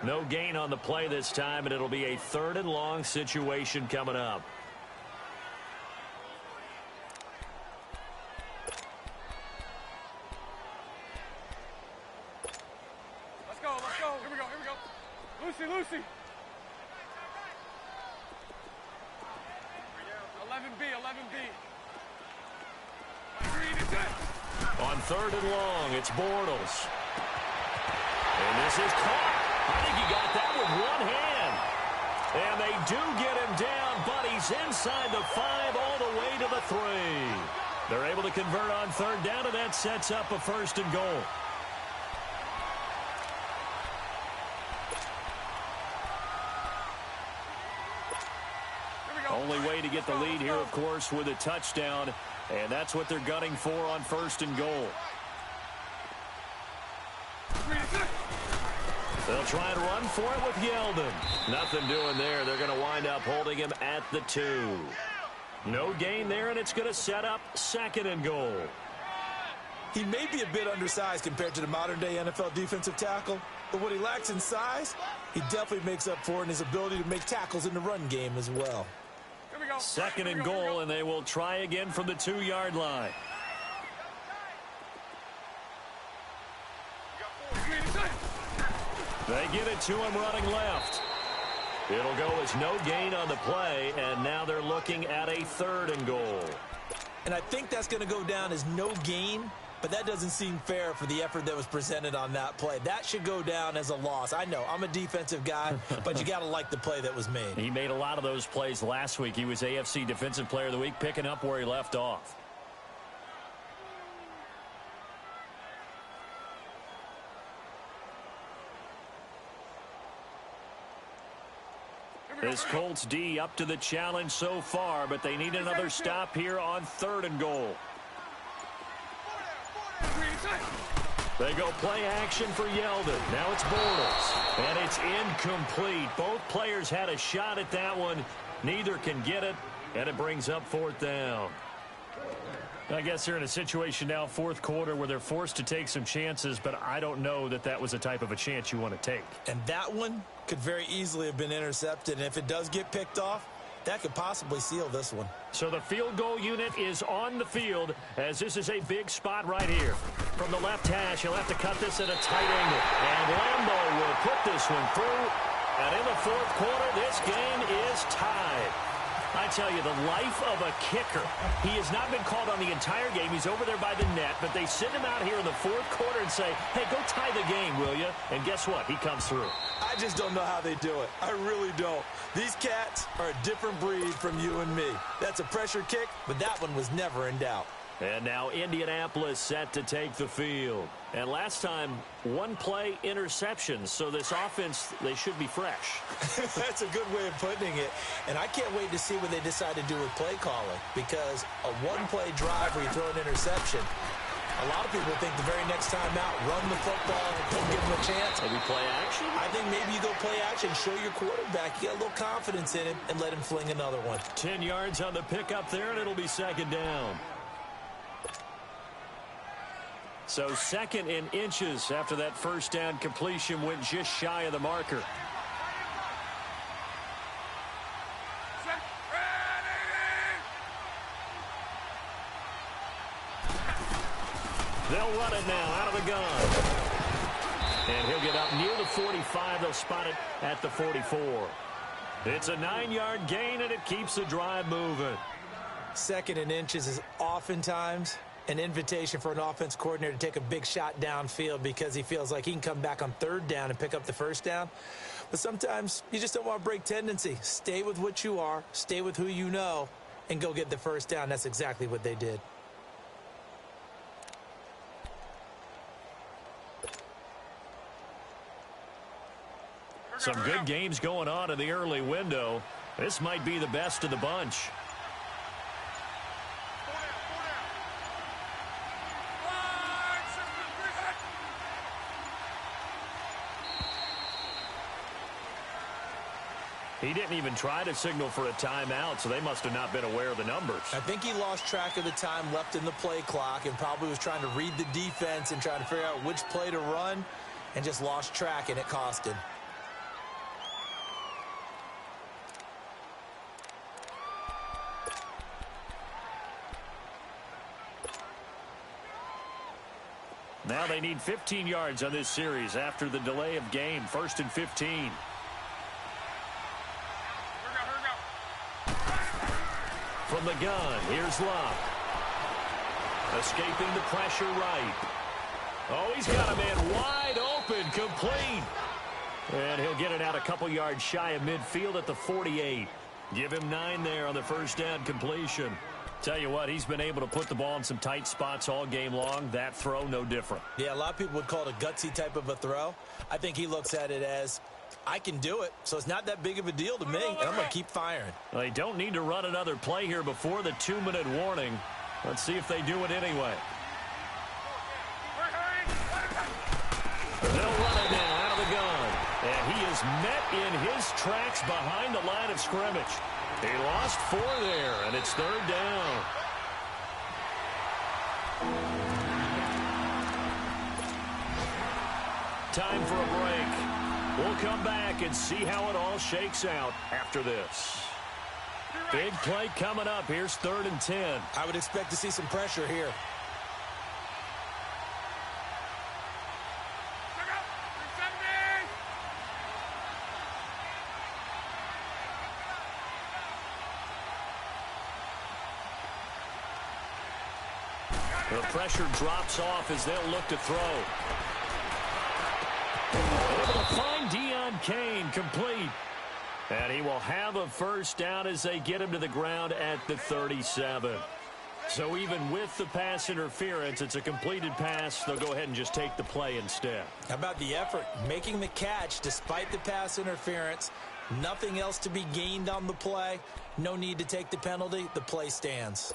No gain on the play this time, and it'll be a 3rd and long situation coming up. Let's go. Here we go. Lucy. 11B. On 3rd and long, it's Bortles. And this is caught. I think he got that with one hand. And they do get him down, but he's inside the 5 all the way to the 3. They're able to convert on 3rd down, and that sets up a 1st and goal. Only way to get the lead here, of course, with a touchdown. And that's what they're gunning for on 1st and goal. They'll try and run for it with Yeldon. Nothing doing there. They're going to wind up holding him at the 2. No gain there, and it's going to set up 2nd and goal. He may be a bit undersized compared to the modern-day NFL defensive tackle, but what he lacks in size, he definitely makes up for in his ability to make tackles in the run game as well. 2nd and goal, and they will try again from the 2-yard line. They get it to him running left. It'll go as no gain on the play, and now they're looking at a 3rd and goal. And I think that's going to go down as no gain, but that doesn't seem fair for the effort that was presented on that play. That should go down as a loss. I know, I'm a defensive guy, but you got to like the play that was made. He made a lot of those plays last week. He was AFC Defensive Player of the Week, picking up where he left off. This Colts D up to the challenge so far, but they need another stop here on 3rd and goal. They go play action for Yeldon. Now it's Bortles. And it's incomplete. Both players had a shot at that one. Neither can get it, and it brings up 4th down. I guess they're in a situation now, 4th quarter, where they're forced to take some chances, but I don't know that that was the type of a chance you want to take. And that one could very easily have been intercepted, and if it does get picked off, that could possibly seal this one. So the field goal unit is on the field, as this is a big spot right here. From the left hash, he'll have to cut this at a tight angle. And Lambeau will put this one through. And in the 4th quarter, this game is tied. I tell you, the life of a kicker. He has not been called on the entire game. He's over there by the net, but they send him out here in the 4th quarter and say, hey, go tie the game, will you? And guess what? He comes through. I just don't know how they do it. I really don't. These cats are a different breed from you and me. That's a pressure kick, but that one was never in doubt. And now Indianapolis set to take the field. And last time, 1 play interceptions. So this offense, they should be fresh. That's a good way of putting it. And I can't wait to see what they decide to do with play calling. Because a 1-play drive where you throw an interception, A lot of people think the very next time out, run the football, don't give him a chance. Maybe play action? I think maybe you go play action, show your quarterback, you get a little confidence in him, and let him fling another one. 10 yards on the pickup there, and it'll be second down. So second in inches after that first down completion went just shy of the marker. They'll run it now out of the gun. And he'll get up near the 45. They'll spot it at the 44. It's a 9-yard gain, and it keeps the drive moving. Second in inches is oftentimes an invitation for an offense coordinator to take a big shot downfield because he feels like he can come back on third down and pick up the first down. But sometimes you just don't want to break tendency. Stay with what you are, stay with who you know, and go get the first down. That's exactly what they did. Some good games going on in the early window. This might be the best of the bunch. He didn't even try to signal for a timeout, so they must have not been aware of the numbers. I think he lost track of the time left in the play clock and probably was trying to read the defense and trying to figure out which play to run and just lost track, and it cost him. Now they need 15 yards on this series after the delay of game. 1st and 15. From the gun, here's Luck. Escaping the pressure right. Oh, he's got a man wide open, complete. And he'll get it out a couple yards shy of midfield at the 48. Give him 9 there on the first down completion. Tell you what, he's been able to put the ball in some tight spots all game long. That throw, no different. Yeah, a lot of people would call it a gutsy type of a throw. I think he looks at it as, I can do it, so it's not that big of a deal to me, and I'm going to keep firing. Well, they don't need to run another play here before the 2-minute warning. Let's see if they do it anyway. They'll run it now out of the gun. And he is met in his tracks behind the line of scrimmage. He lost 4 there, and it's third down. Time for a break. We'll come back and see how it all shakes out after this. Big play coming up. Here's 3rd and 10. I would expect to see some pressure here. The pressure drops off as they'll look to throw. Able to find Deion Kane, complete. And he will have a first down as they get him to the ground at the 37. So even with the pass interference, it's a completed pass. They'll go ahead and just take the play instead. How about the effort? Making the catch despite the pass interference. Nothing else to be gained on the play. No need to take the penalty. The play stands.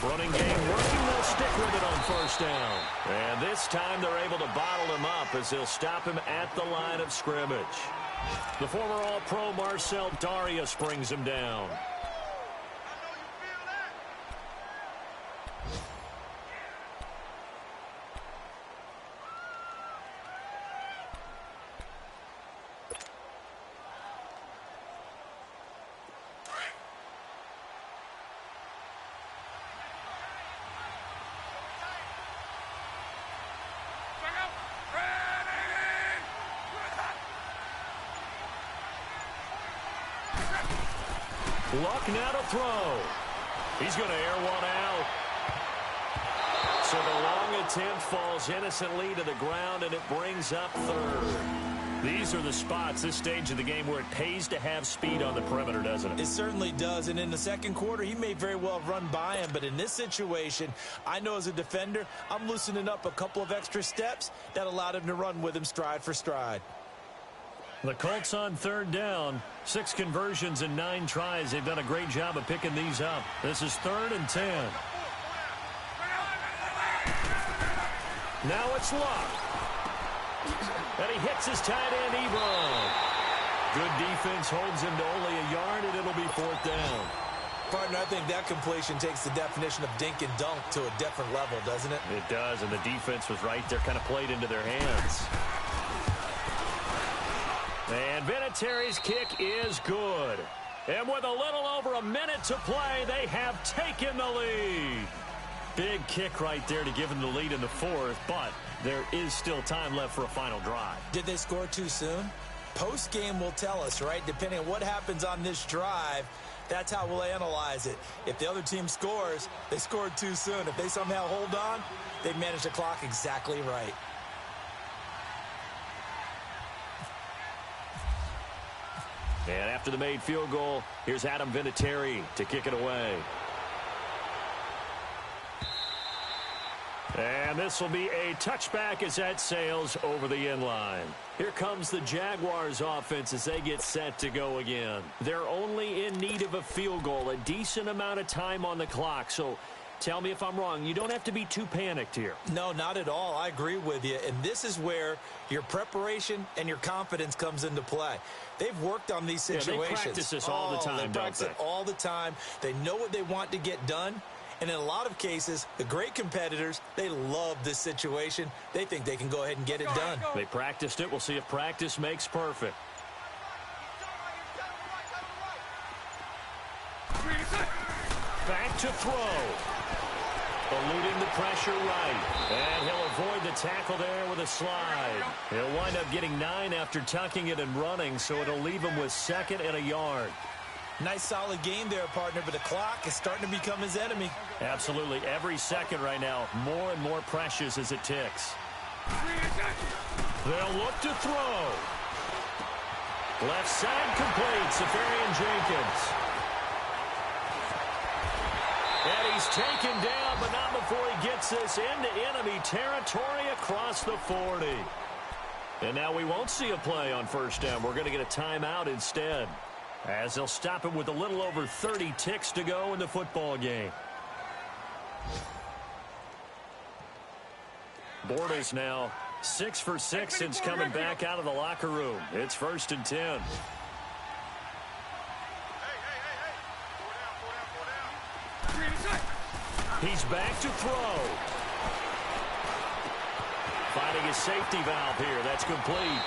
Running game working. They'll stick with it on first down. And this time they're able to bottle him up as they'll stop him at the line of scrimmage. The former All-Pro Marcel Darius brings him down. Luck now to throw. He's going to air one out. So the long attempt falls innocently to the ground, and it brings up 3rd. These are the spots, this stage of the game, where it pays to have speed on the perimeter, doesn't it? It certainly does, and in the second quarter, he may very well have run by him, but in this situation, I know as a defender, I'm loosening up a couple of extra steps that allowed him to run with him stride for stride. The Colts on third down. 6 conversions and 9 tries. They've done a great job of picking these up. This is 3rd and 10. Now it's Luck. And he hits his tight end, Ebron. Good defense holds him to only a yard, and it'll be 4th down. Partner, I think that completion takes the definition of dink and dunk to a different level, doesn't it? It does, and the defense was right there, kind of played into their hands. And Vinatieri's kick is good. And with a little over a minute to play, they have taken the lead. Big kick right there to give them the lead in the 4th, but there is still time left for a final drive. Did they score too soon? Post-game will tell us, right? Depending on what happens on this drive, that's how we'll analyze it. If the other team scores, they scored too soon. If they somehow hold on, they manage the clock exactly right. And after the made field goal, here's Adam Vinatieri to kick it away. And this will be a touchback as that sails over the end line. Here comes the Jaguars offense as they get set to go again. They're only in need of a field goal, a decent amount of time on the clock. So tell me if I'm wrong. You don't have to be too panicked here. No, not at all. I agree with you. And this is where your preparation and your confidence comes into play. They've worked on these situations. Yeah, they practice this all the time, They practice it all the time. They know what they want to get done. And in a lot of cases, the great competitors, they love this situation. They think they can go ahead and get it done. They practiced it. We'll see if practice makes perfect. Back to throw. Eluding the pressure right. And he'll avoid the tackle there with a slide. He'll wind up getting 9 after tucking it and running, so it'll leave him with 2nd and a yard. Nice solid game there, partner, but the clock is starting to become his enemy. Absolutely. Every second right now, more and more precious as it ticks. They'll look to throw. Left side complete. Safarian-Jenkins. And he's taken down, but not before he gets this into enemy territory across the 40. And now we won't see a play on 1st down. We're going to get a timeout instead, as they'll stop it with a little over 30 ticks to go in the football game. Bortles now 6 for 6 since coming back out of the locker room. It's 1st and 10. He's back to throw. Finding his safety valve here. That's complete.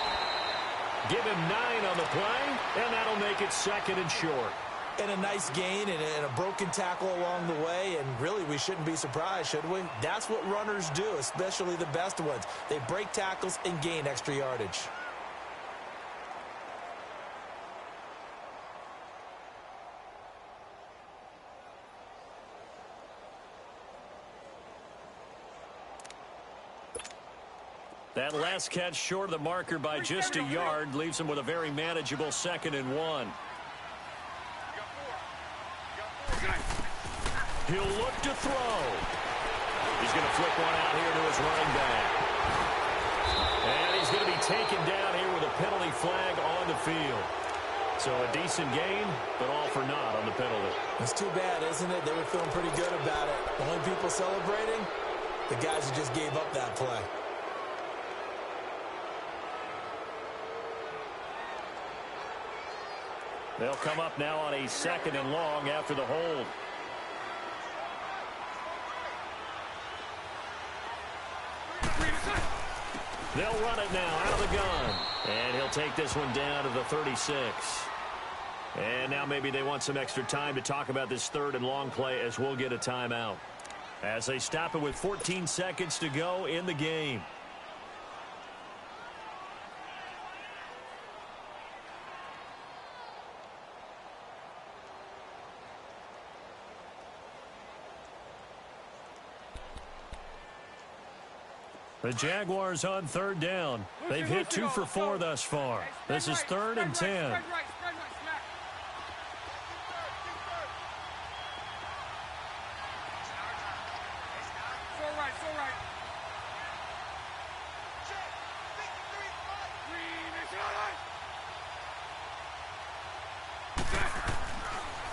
Give him 9 on the play, and that'll make it 2nd and short. And a nice gain and a broken tackle along the way, and really we shouldn't be surprised, should we? That's what runners do, especially the best ones. They break tackles and gain extra yardage. That last catch short of the marker by just a yard leaves him with a very manageable 2nd and 1. He'll look to throw. He's going to flick one out here to his running back. And he's going to be taken down here with a penalty flag on the field. So a decent gain, but all for naught on the penalty. It's too bad, isn't it? They were feeling pretty good about it. The only people celebrating, the guys who just gave up that play. They'll come up now on a 2nd and long after the hold. They'll run it now out of the gun. And he'll take this one down to the 36. And now maybe they want some extra time to talk about this 3rd and long play, as we'll get a timeout, as they stop it with 14 seconds to go in the game. The Jaguars on third down. They've hit 2 for 4 thus far. This is 3rd and 10. Spread right, smack. So right.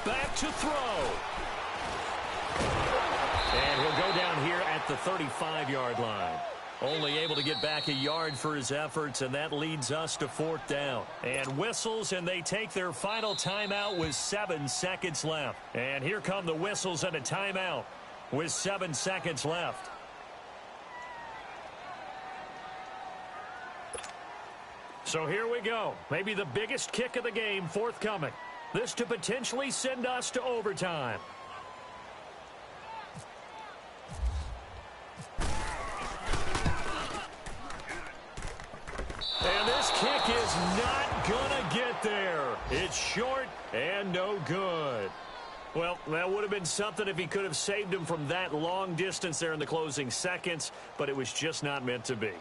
Back to throw. And he'll go down here at the 35-yard line. Only able to get back a yard for his efforts, and that leads us to 4th down. And whistles, and they take their final timeout with 7 seconds left. And here come the whistles and a timeout with 7 seconds left. So here we go. Maybe the biggest kick of the game forthcoming. This to potentially send us to overtime. And this kick is not gonna get there. It's short and no good. Well, that would have been something if he could have saved him from that long distance there in the closing seconds, but it was just not meant to be.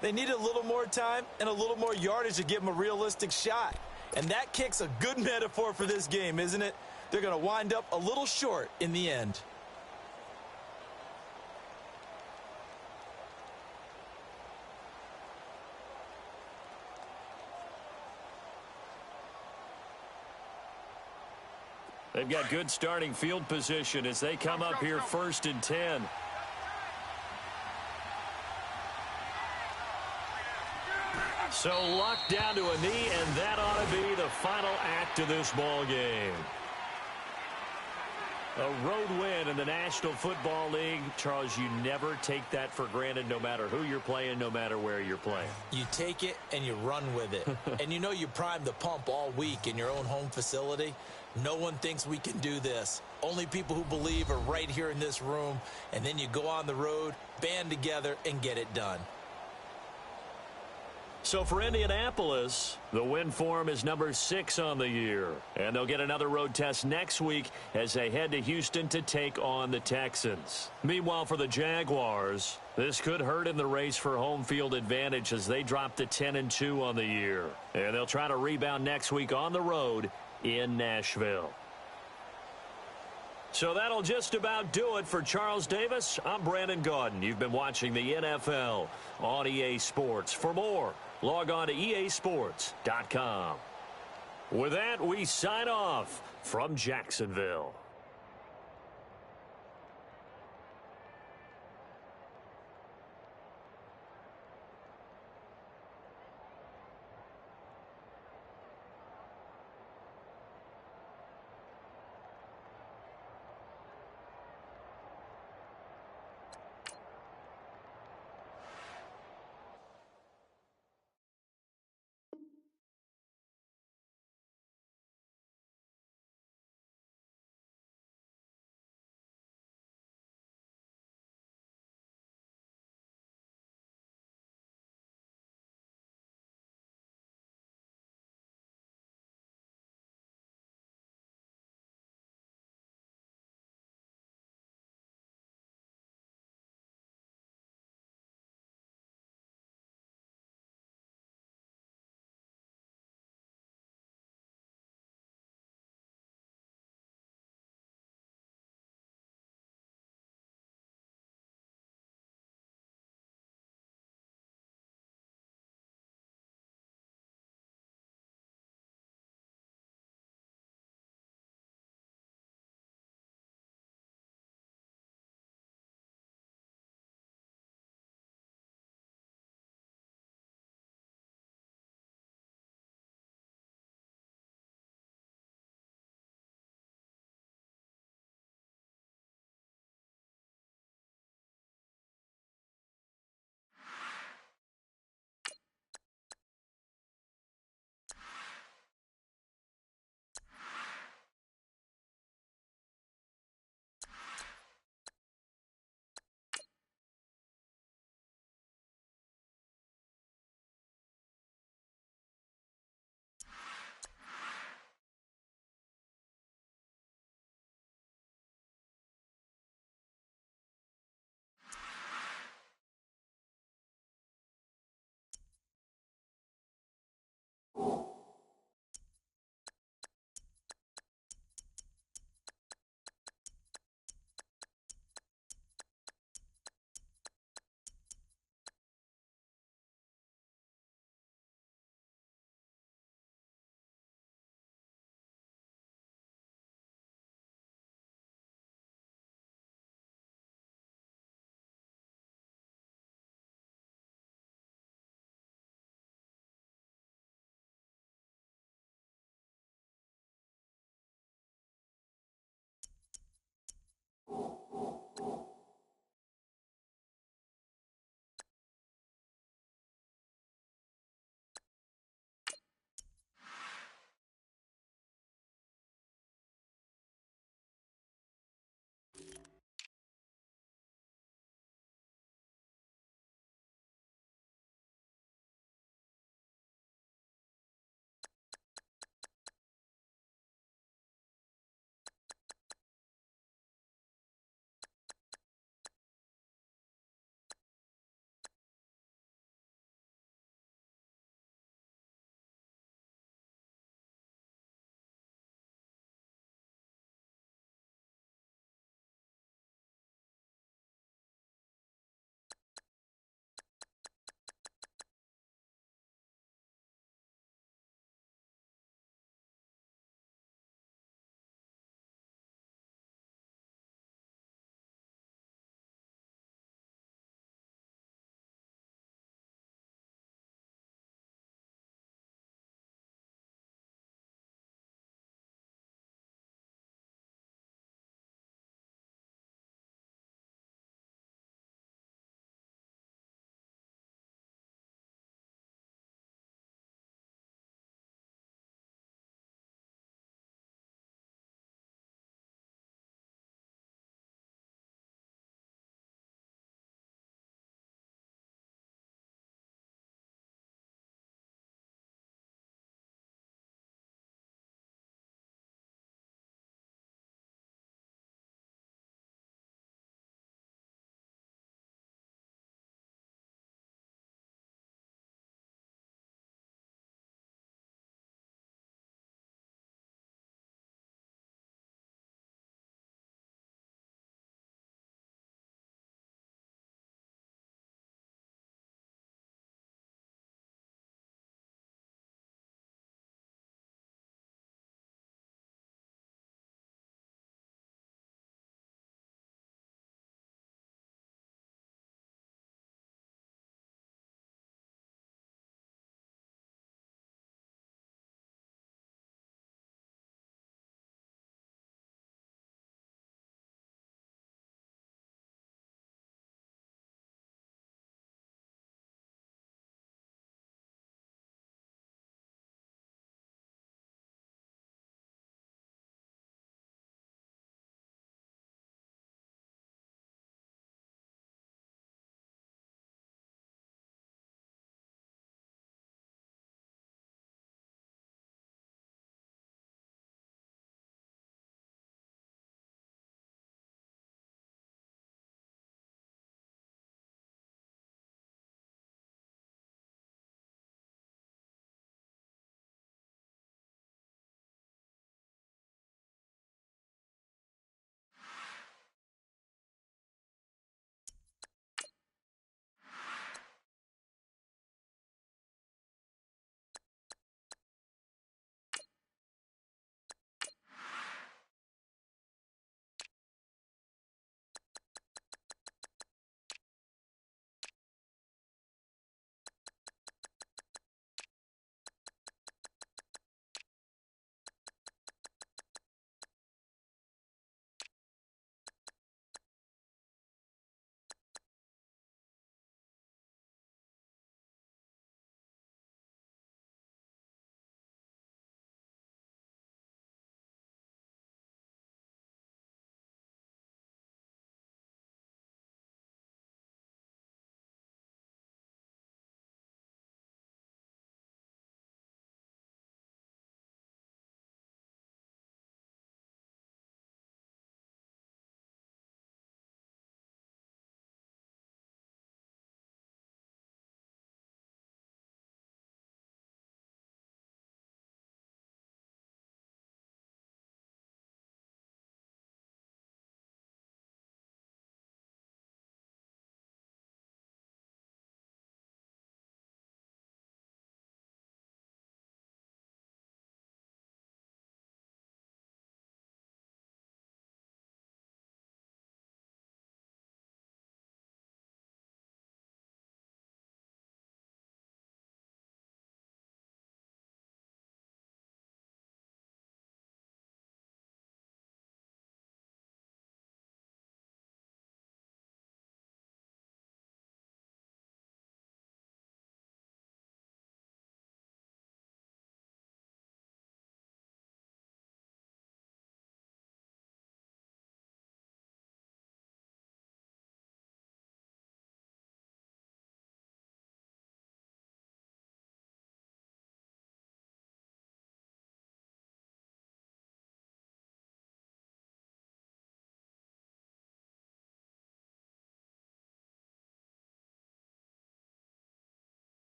They needed a little more time and a little more yardage to give him a realistic shot. And that kick's a good metaphor for this game, isn't it? They're going to wind up a little short in the end. They've got good starting field position as they come up here 1st and 10. So locked down to a knee, and that ought to be the final act of this ball game. A road win in the National Football League. Charles, you never take that for granted, no matter who you're playing, no matter where you're playing. You take it and you run with it. And you know you primed the pump all week in your own home facility. No one thinks we can do this. Only people who believe are right here in this room. And then you go on the road, band together, and get it done. So for Indianapolis, the win form is number 6 on the year. And they'll get another road test next week as they head to Houston to take on the Texans. Meanwhile, for the Jaguars, this could hurt in the race for home field advantage as they drop to 10-2 on the year. And they'll try to rebound next week on the road in Nashville. So that'll just about do it for Charles Davis. I'm Brandon Gaudin. You've been watching the NFL on EA Sports. For more, log on to easports.com. With that, we sign off from Jacksonville.